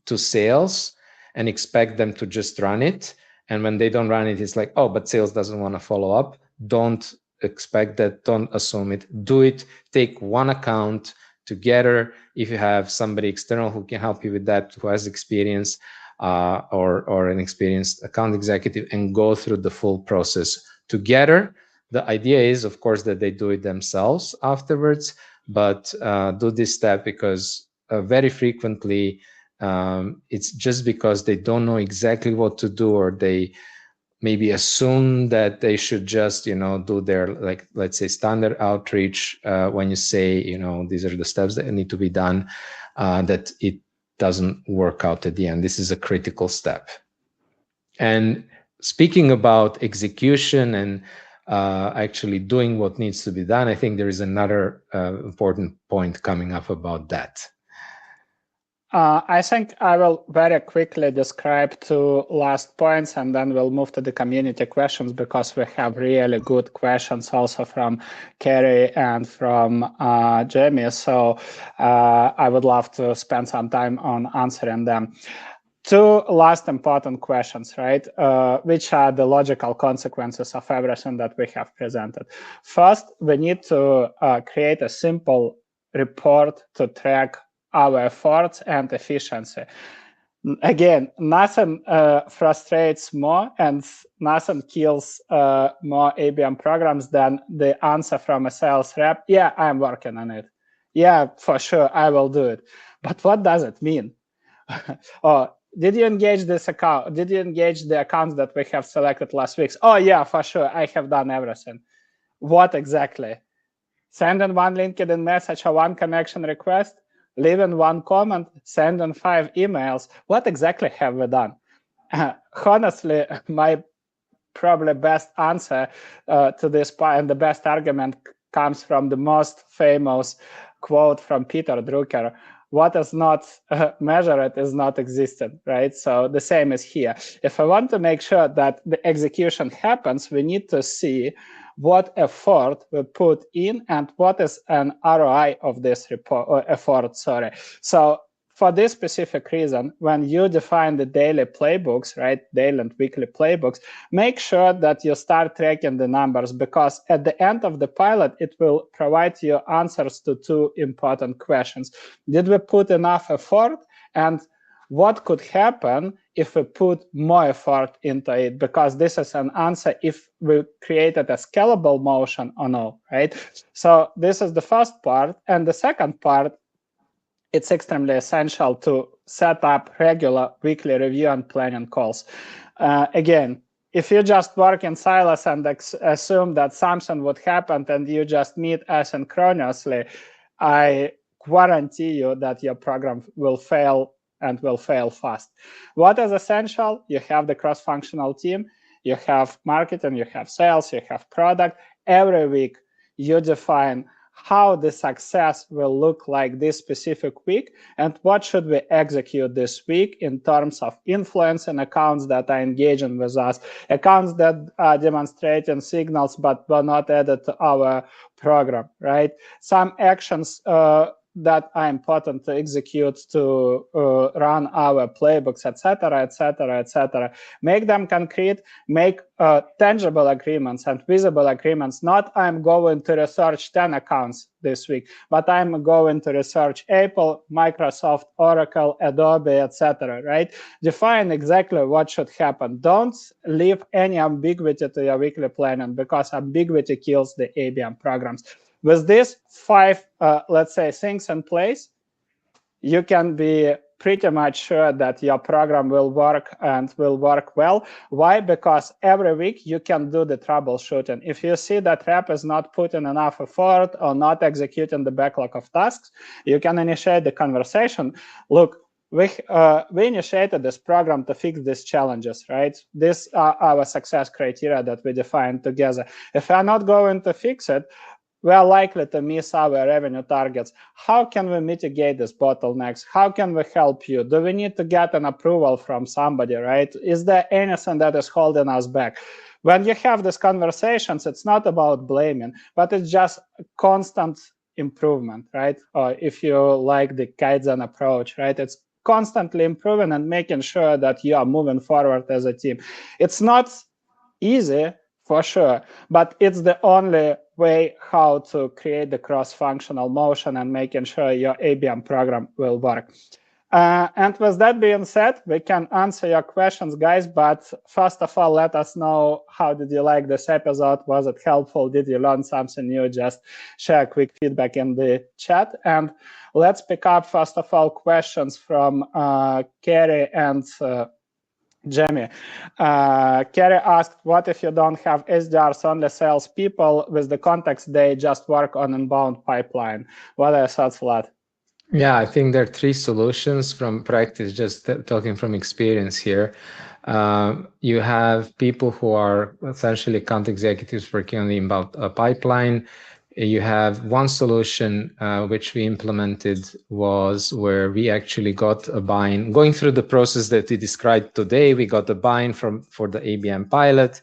to sales and expect them to just run it. And when they don't run it, it's like, oh, but sales doesn't want to follow up. Don't expect that. Don't assume it. Do it. Take one account together. If you have somebody external who can help you with that, who has experience, or an experienced account executive, and go through the full process together. The idea is, of course, that they do it themselves afterwards, but do this step, because very frequently it's just because they don't know exactly what to do, or they maybe assume that they should just do their, like, let's say, standard outreach when you say these are the steps that need to be done, that it doesn't work out at the end. This is a critical step. And speaking about execution and actually doing what needs to be done, I think there is another important point coming up about that. I think I will very quickly describe two last points, and then we'll move to the community questions, because we have really good questions also from Kerry and from Jamie. So I would love to spend some time on answering them. Two last important questions, right? Which are the logical consequences of everything that we have presented? First, we need to create a simple report to track our efforts and efficiency. Again, nothing frustrates more and nothing kills more ABM programs than the answer from a sales rep. Yeah, I'm working on it. Yeah, for sure, I will do it. But what does it mean? Oh, did you engage this account? Did you engage the accounts that we have selected last week? Oh, yeah, for sure, I have done everything. What exactly? Sending one LinkedIn message or one connection request, leaving one comment, sending 5 emails. What exactly have we done? Honestly, my probably best answer to this point, and the best argument comes from the most famous quote from Peter Drucker. What is not measured is not existent, right? So the same is here. If I want to make sure that the execution happens, we need to see what effort we put in and what is an ROI of this effort. So for this specific reason, when you define the daily playbooks, right, daily and weekly playbooks, make sure that you start tracking the numbers, because at the end of the pilot, it will provide you answers to 2 important questions. Did we put enough effort? And what could happen if we put more effort into it? Because this is an answer if we created a scalable motion or no, right? So this is the first part. And the second part, it's extremely essential to set up regular weekly review and planning calls. Again, if you just work in silos and assume that something would happen and you just meet asynchronously, I guarantee you that your program will fail and will fail fast. What is essential? You have the cross-functional team, you have marketing, you have sales, you have product. Every week you define how the success will look like this specific week and what should we execute this week in terms of influencing accounts that are engaging with us, accounts that are demonstrating signals but were not added to our program, right? Some actions that are important to execute to run our playbooks, etc., etc., etc. Make them concrete, make tangible agreements and visible agreements. Not I'm going to research 10 accounts this week, but I'm going to research Apple, Microsoft, Oracle, Adobe, etc., right? Define exactly what should happen. Don't leave any ambiguity to your weekly planning, because ambiguity kills the ABM programs. With these 5, let's say, things in place, you can be pretty much sure that your program will work and will work well. Why? Because every week you can do the troubleshooting. If you see that rep is not putting enough effort or not executing the backlog of tasks, you can initiate the conversation. Look, we initiated this program to fix these challenges, right? These are our success criteria that we defined together. If we're not going to fix it, we are likely to miss our revenue targets. How can we mitigate these bottlenecks? How can we help you? Do we need to get an approval from somebody, right? Is there anything that is holding us back? When you have these conversations, it's not about blaming, but it's just constant improvement, right? Or if you like the Kaizen approach, right? It's constantly improving and making sure that you are moving forward as a team. It's not easy, for sure, but it's the only way how to create the cross-functional motion and making sure your ABM program will work. And with that being said, we can answer your questions, guys. But first of all, let us know, how did you like this episode? Was it helpful? Did you learn something new? Just share quick feedback in the chat. And let's pick up, first of all, questions from Kerry and Jamie. Kerry asked, what if you don't have SDRs, only salespeople? With the context, they just work on inbound pipeline. What are your thoughts, Vlad? Yeah, I think there are 3 solutions from practice, just talking from experience here. You have people who are essentially account executives working on the inbound pipeline. You have one solution which we implemented was where we actually got a buy-in. Going through the process that we described today, we got a buy-in for the ABM pilot.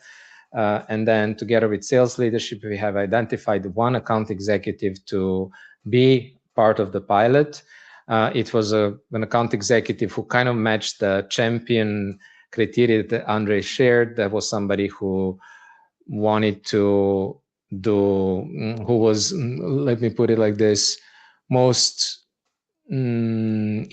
And then together with sales leadership, we have identified one account executive to be part of the pilot. It was an account executive who kind of matched the champion criteria that Andrei shared. That was somebody who wanted to who was, let me put it like this, most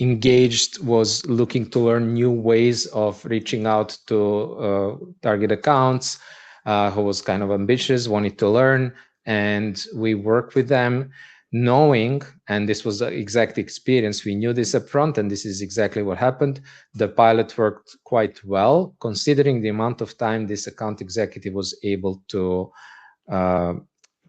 engaged was looking to learn new ways of reaching out to target accounts, who was kind of ambitious, wanted to learn, and we worked with them knowing, and this was the exact experience, we knew this up front, and this is exactly what happened. The pilot worked quite well, considering the amount of time this account executive was able to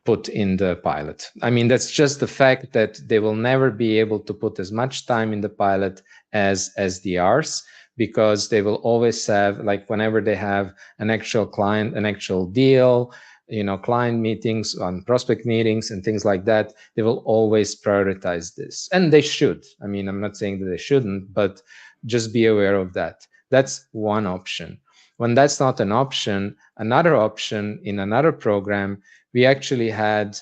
put in the pilot. I mean, that's just the fact that they will never be able to put as much time in the pilot as SDRs, because they will always have, like, whenever they have an actual client, an actual deal, client meetings, on prospect meetings and things like that, they will always prioritize this. And they should. I mean, I'm not saying that they shouldn't, but just be aware of that. That's one option. When that's not an option, another option in another program, we actually had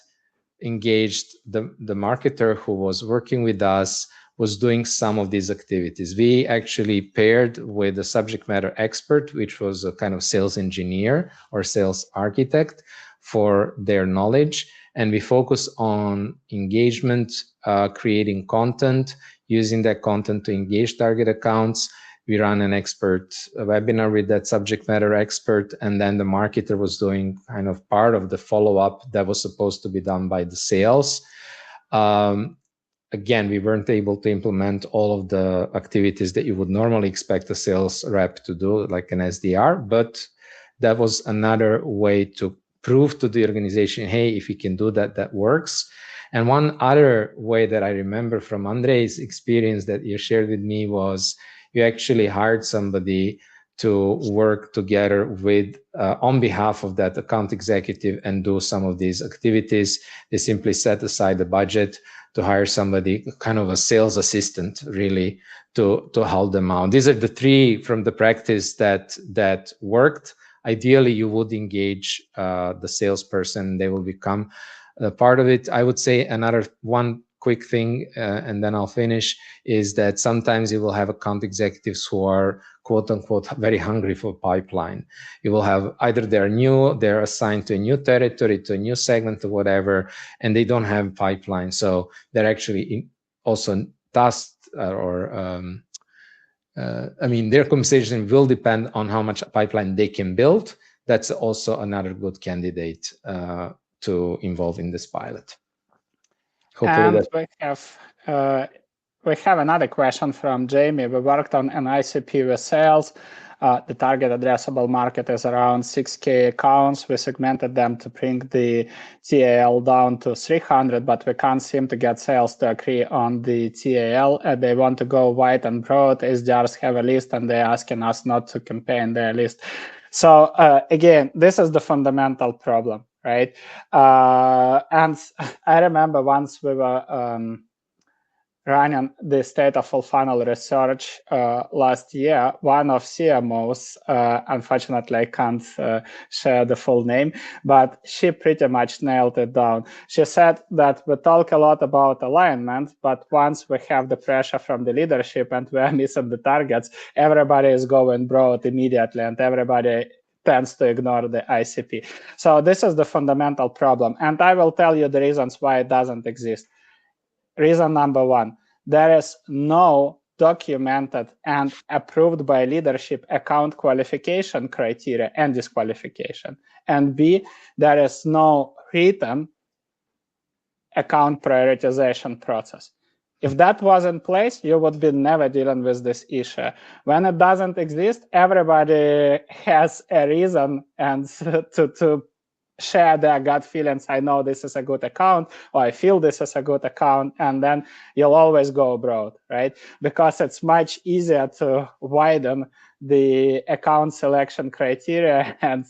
engaged the marketer who was working with us, was doing some of these activities. We actually paired with a subject matter expert, which was a kind of sales engineer or sales architect for their knowledge. And we focus on engagement, creating content, using that content to engage target accounts. We ran an expert webinar with that subject matter expert, and then the marketer was doing kind of part of the follow-up that was supposed to be done by the sales. Again, we weren't able to implement all of the activities that you would normally expect a sales rep to do, like an SDR, but that was another way to prove to the organization, hey, if you can do that, that works. And one other way that I remember from Andrei's experience that you shared with me was you actually hired somebody to work together with, on behalf of that account executive and do some of these activities. They simply set aside the budget to hire somebody, kind of a sales assistant, really, to help them out. These are the three from the practice that worked. Ideally, you would engage the salesperson; they will become a part of it. I would say another one quick thing, and then I'll finish, is that sometimes you will have account executives who are, quote unquote, very hungry for pipeline. You will have either they're assigned to a new territory, to a new segment or whatever, and they don't have pipeline. So they're actually also tasked I mean, their compensation will depend on how much pipeline they can build. That's also another good candidate to involve in this pilot. Hopefully we have another question from Jamie. We worked on an ICP with sales. The target addressable market is around 6K accounts. We segmented them to bring the TAL down to 300, but we can't seem to get sales to agree on the TAL. They want to go wide and broad. SDRs have a list, and they're asking us not to campaign their list. So again, this is the fundamental problem, right? And I remember once we were running the state of full funnel research last year, one of CMOs, unfortunately I can't share the full name, but she pretty much nailed it down. She said that we talk a lot about alignment, but once we have the pressure from the leadership and we're missing the targets, everybody is going broad immediately and everybody tends to ignore the ICP. So this is the fundamental problem. And I will tell you the reasons why it doesn't exist. Reason number one, there is no documented and approved by leadership account qualification criteria and disqualification. And B, there is no written account prioritization process. If that was in place, you would be never dealing with this issue. When it doesn't exist, everybody has a reason and to share their gut feelings. I know this is a good account, or I feel this is a good account, and then you'll always go broad, right? Because it's much easier to widen the account selection criteria and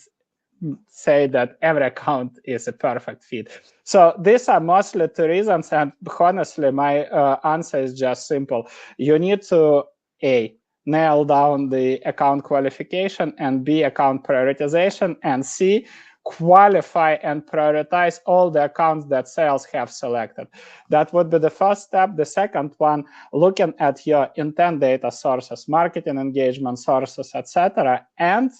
say that every account is a perfect fit. So these are mostly two reasons, and honestly, my answer is just simple. You need to, A, nail down the account qualification, and B, account prioritization, and C, qualify and prioritize all the accounts that sales have selected. That would be the first step. The second one, looking at your intent data sources, marketing engagement sources, etc., and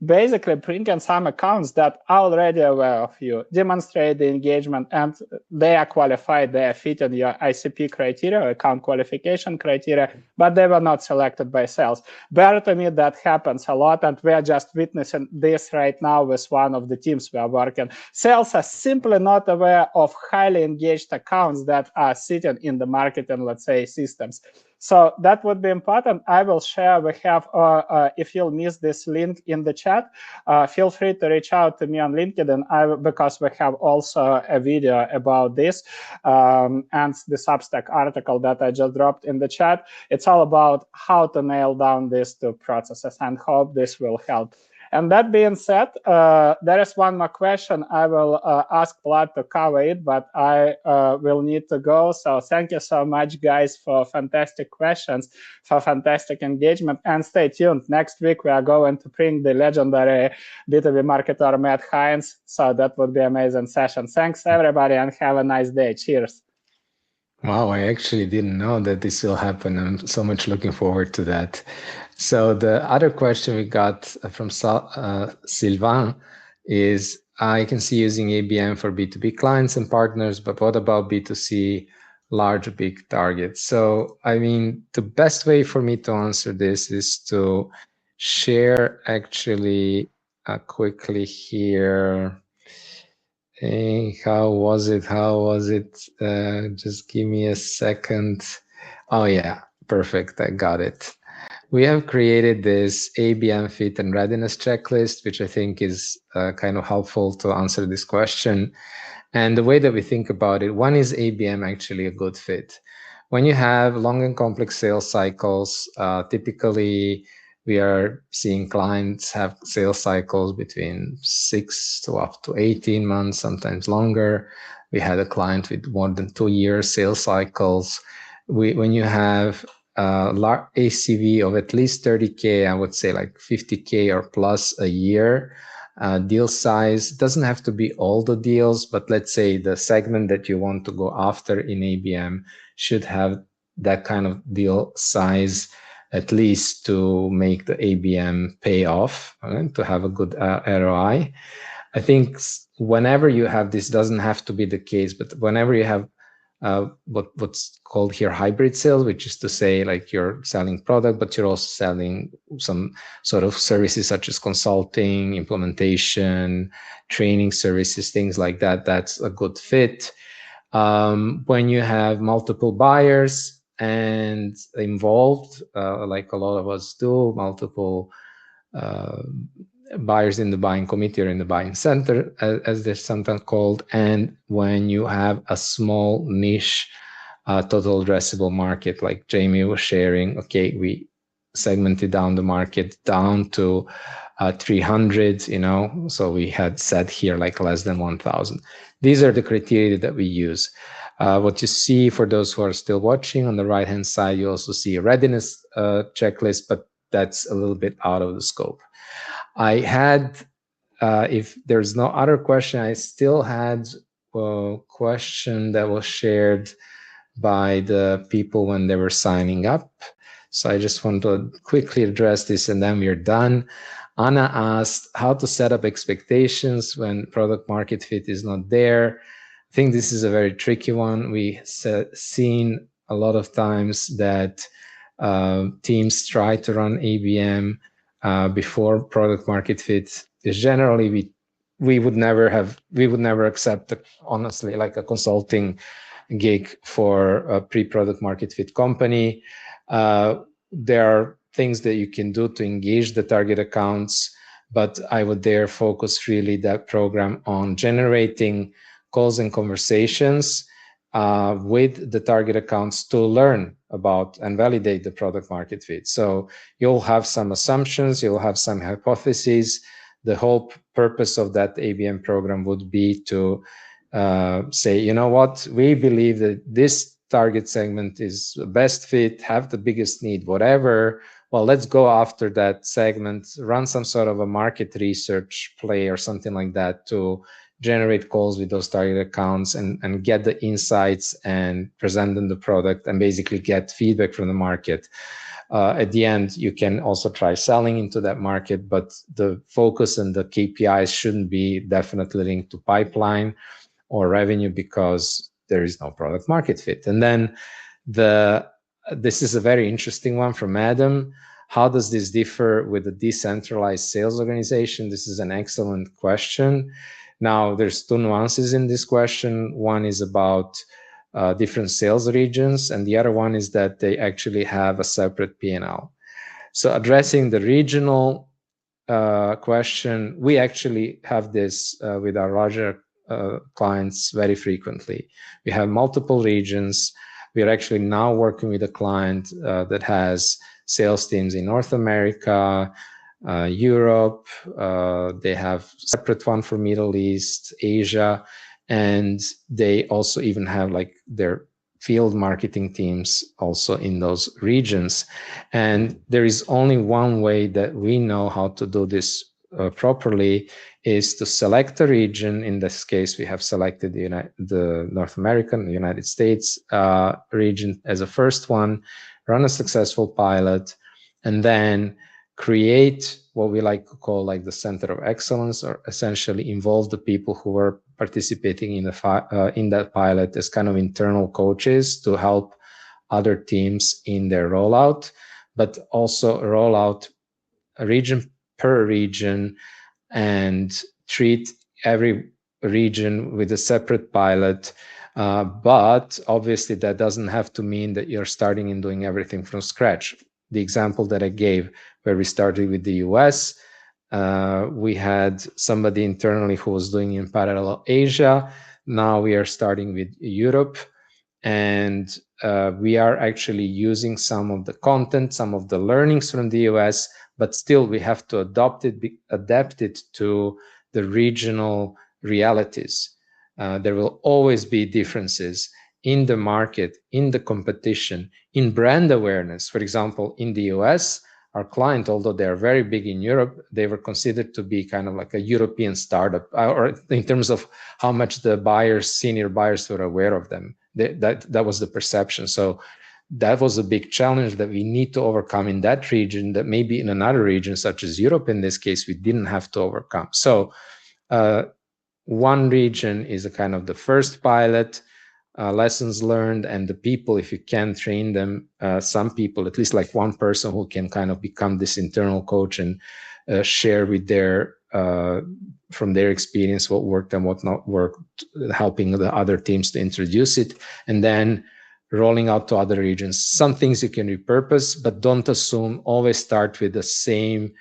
basically bring in some accounts that are already aware of you, demonstrate the engagement, and they are qualified, they are fitting your ICP criteria, account qualification criteria, but they were not selected by sales. Better to me, that happens a lot, and we are just witnessing this right now with one of the teams we are working. Sales are simply not aware of highly engaged accounts that are sitting in the marketing, let's say, systems. So that would be important. I will share. We have, if you'll miss this link in the chat, feel free to reach out to me on LinkedIn because we have also a video about this and the Substack article that I just dropped in the chat. It's all about how to nail down these two processes, and hope this will help. And that being said, there is one more question. I will ask Vlad to cover it, but I will need to go. So thank you so much, guys, for fantastic questions, for fantastic engagement. And stay tuned. Next week, we are going to bring the legendary B2B marketer, Matt Hines. So that would be an amazing session. Thanks, everybody, and have a nice day. Cheers. Wow, I actually didn't know that this will happen. I'm so much looking forward to that. So the other question we got from Sylvain is, I can see using ABM for B2B clients and partners, but what about B2C, large, big targets? So, I mean, the best way for me to answer this is to share actually quickly here. Hey, how was it? Just give me a second. Oh yeah, perfect. I got it. We have created this ABM fit and readiness checklist, which I think is kind of helpful to answer this question. And the way that we think about it, one is ABM actually a good fit. When you have long and complex sales cycles, typically we are seeing clients have sales cycles between 6 to up to 18 months, sometimes longer. We had a client with more than 2 years sales cycles. When you have ACV of at least 30K, I would say like 50K or plus a year, deal size doesn't have to be all the deals, but let's say the segment that you want to go after in ABM should have that kind of deal size, at least to make the ABM pay off, to have a good ROI. I think whenever you have this, doesn't have to be the case, but whenever you have what's called here hybrid sales, which is to say like you're selling product, but you're also selling some sort of services such as consulting, implementation, training services, things like that, that's a good fit. When you have multiple buyers and involved, like a lot of us do, multiple buyers in the buying committee or in the buying center, as they're sometimes called, and when you have a small niche total addressable market, like Jamie was sharing, okay, we segmented down the market down to 300, so we had set here like less than 1,000. These are the criteria that we use. What you see for those who are still watching on the right hand side, you also see a readiness checklist, but that's a little bit out of the scope. I had, if there's no other question, I still had a question that was shared by the people when they were signing up. So I just want to quickly address this and then we're done. Anna asked how to set up expectations when product market fit is not there. I think this is a very tricky one. We seen a lot of times that teams try to run ABM before product market fit. Is generally we would never accept honestly like a consulting gig for a pre-product market fit company. There are things that you can do to engage the target accounts, but I would there focus really that program on generating calls and conversations with the target accounts to learn about and validate the product market fit. So you'll have some assumptions, you'll have some hypotheses. The whole purpose of that ABM program would be to say, you know what, we believe that this target segment is the best fit, have the biggest need, whatever. Well, let's go after that segment, run some sort of a market research play or something like that to generate calls with those target accounts and get the insights and present them the product and basically get feedback from the market. At the end, you can also try selling into that market, but the focus and the KPIs shouldn't be definitely linked to pipeline or revenue, because there is no product market fit. And then this is a very interesting one from Adam. How does this differ with a decentralized sales organization? This is an excellent question. Now, there's two nuances in this question. One is about different sales regions, and the other one is that they actually have a separate P&L. So addressing the regional question, we actually have this with our larger clients very frequently. We have multiple regions. We are actually now working with a client that has sales teams in North America, Europe. They have separate one for Middle East, Asia, and they also even have like their field marketing teams also in those regions. And there is only one way that we know how to do this properly, is to select a region. In this case, we have selected the North American, the United States region as a first one, run a successful pilot, and then create what we like to call like the center of excellence, or essentially involve the people who are participating in that pilot as kind of internal coaches to help other teams in their rollout, but also roll out a region per region and treat every region with a separate pilot. But obviously that doesn't have to mean that you're starting and doing everything from scratch. The example that I gave, where we started with the US, we had somebody internally who was doing in parallel Asia. Now we are starting with Europe, and we are actually using some of the content, some of the learnings from the US, but still we have to adapt it to the regional realities. There will always be differences in the market, in the competition, in brand awareness. For example, in the US, our client, although they are very big in Europe, they were considered to be kind of like a European startup, or in terms of how much the buyers, senior buyers, were aware of them. That was the perception. So that was a big challenge that we need to overcome in that region, that maybe in another region, such as Europe, in this case, we didn't have to overcome. So one region is a kind of the first pilot, lessons learned, and the people, if you can train them, some people, at least like one person who can kind of become this internal coach and share with from their experience what worked and what not worked, helping the other teams to introduce it, and then rolling out to other regions. Some things you can repurpose, but don't assume. Always start with the same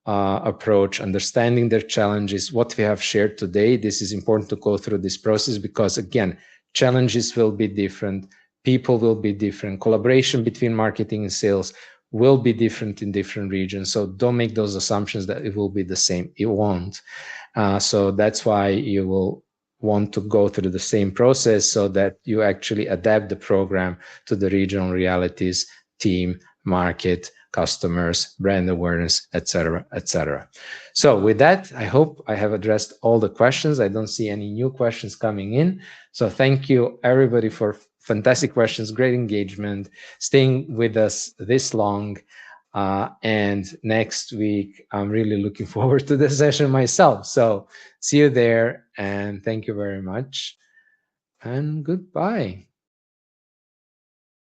approach, understanding their challenges, what we have shared today. This is important to go through this process, because again, challenges will be different, people will be different, collaboration between marketing and sales will be different in different regions. So don't make those assumptions that it will be the same. It won't. So that's why you will want to go through the same process, so that you actually adapt the program to the regional realities, team, market, customers, brand awareness, etc., etc. So with that, I hope I have addressed all the questions. I don't see any new questions coming in. So thank you everybody for fantastic questions, great engagement, staying with us this long. And next week, I'm really looking forward to the session myself. So see you there, and thank you very much, and goodbye.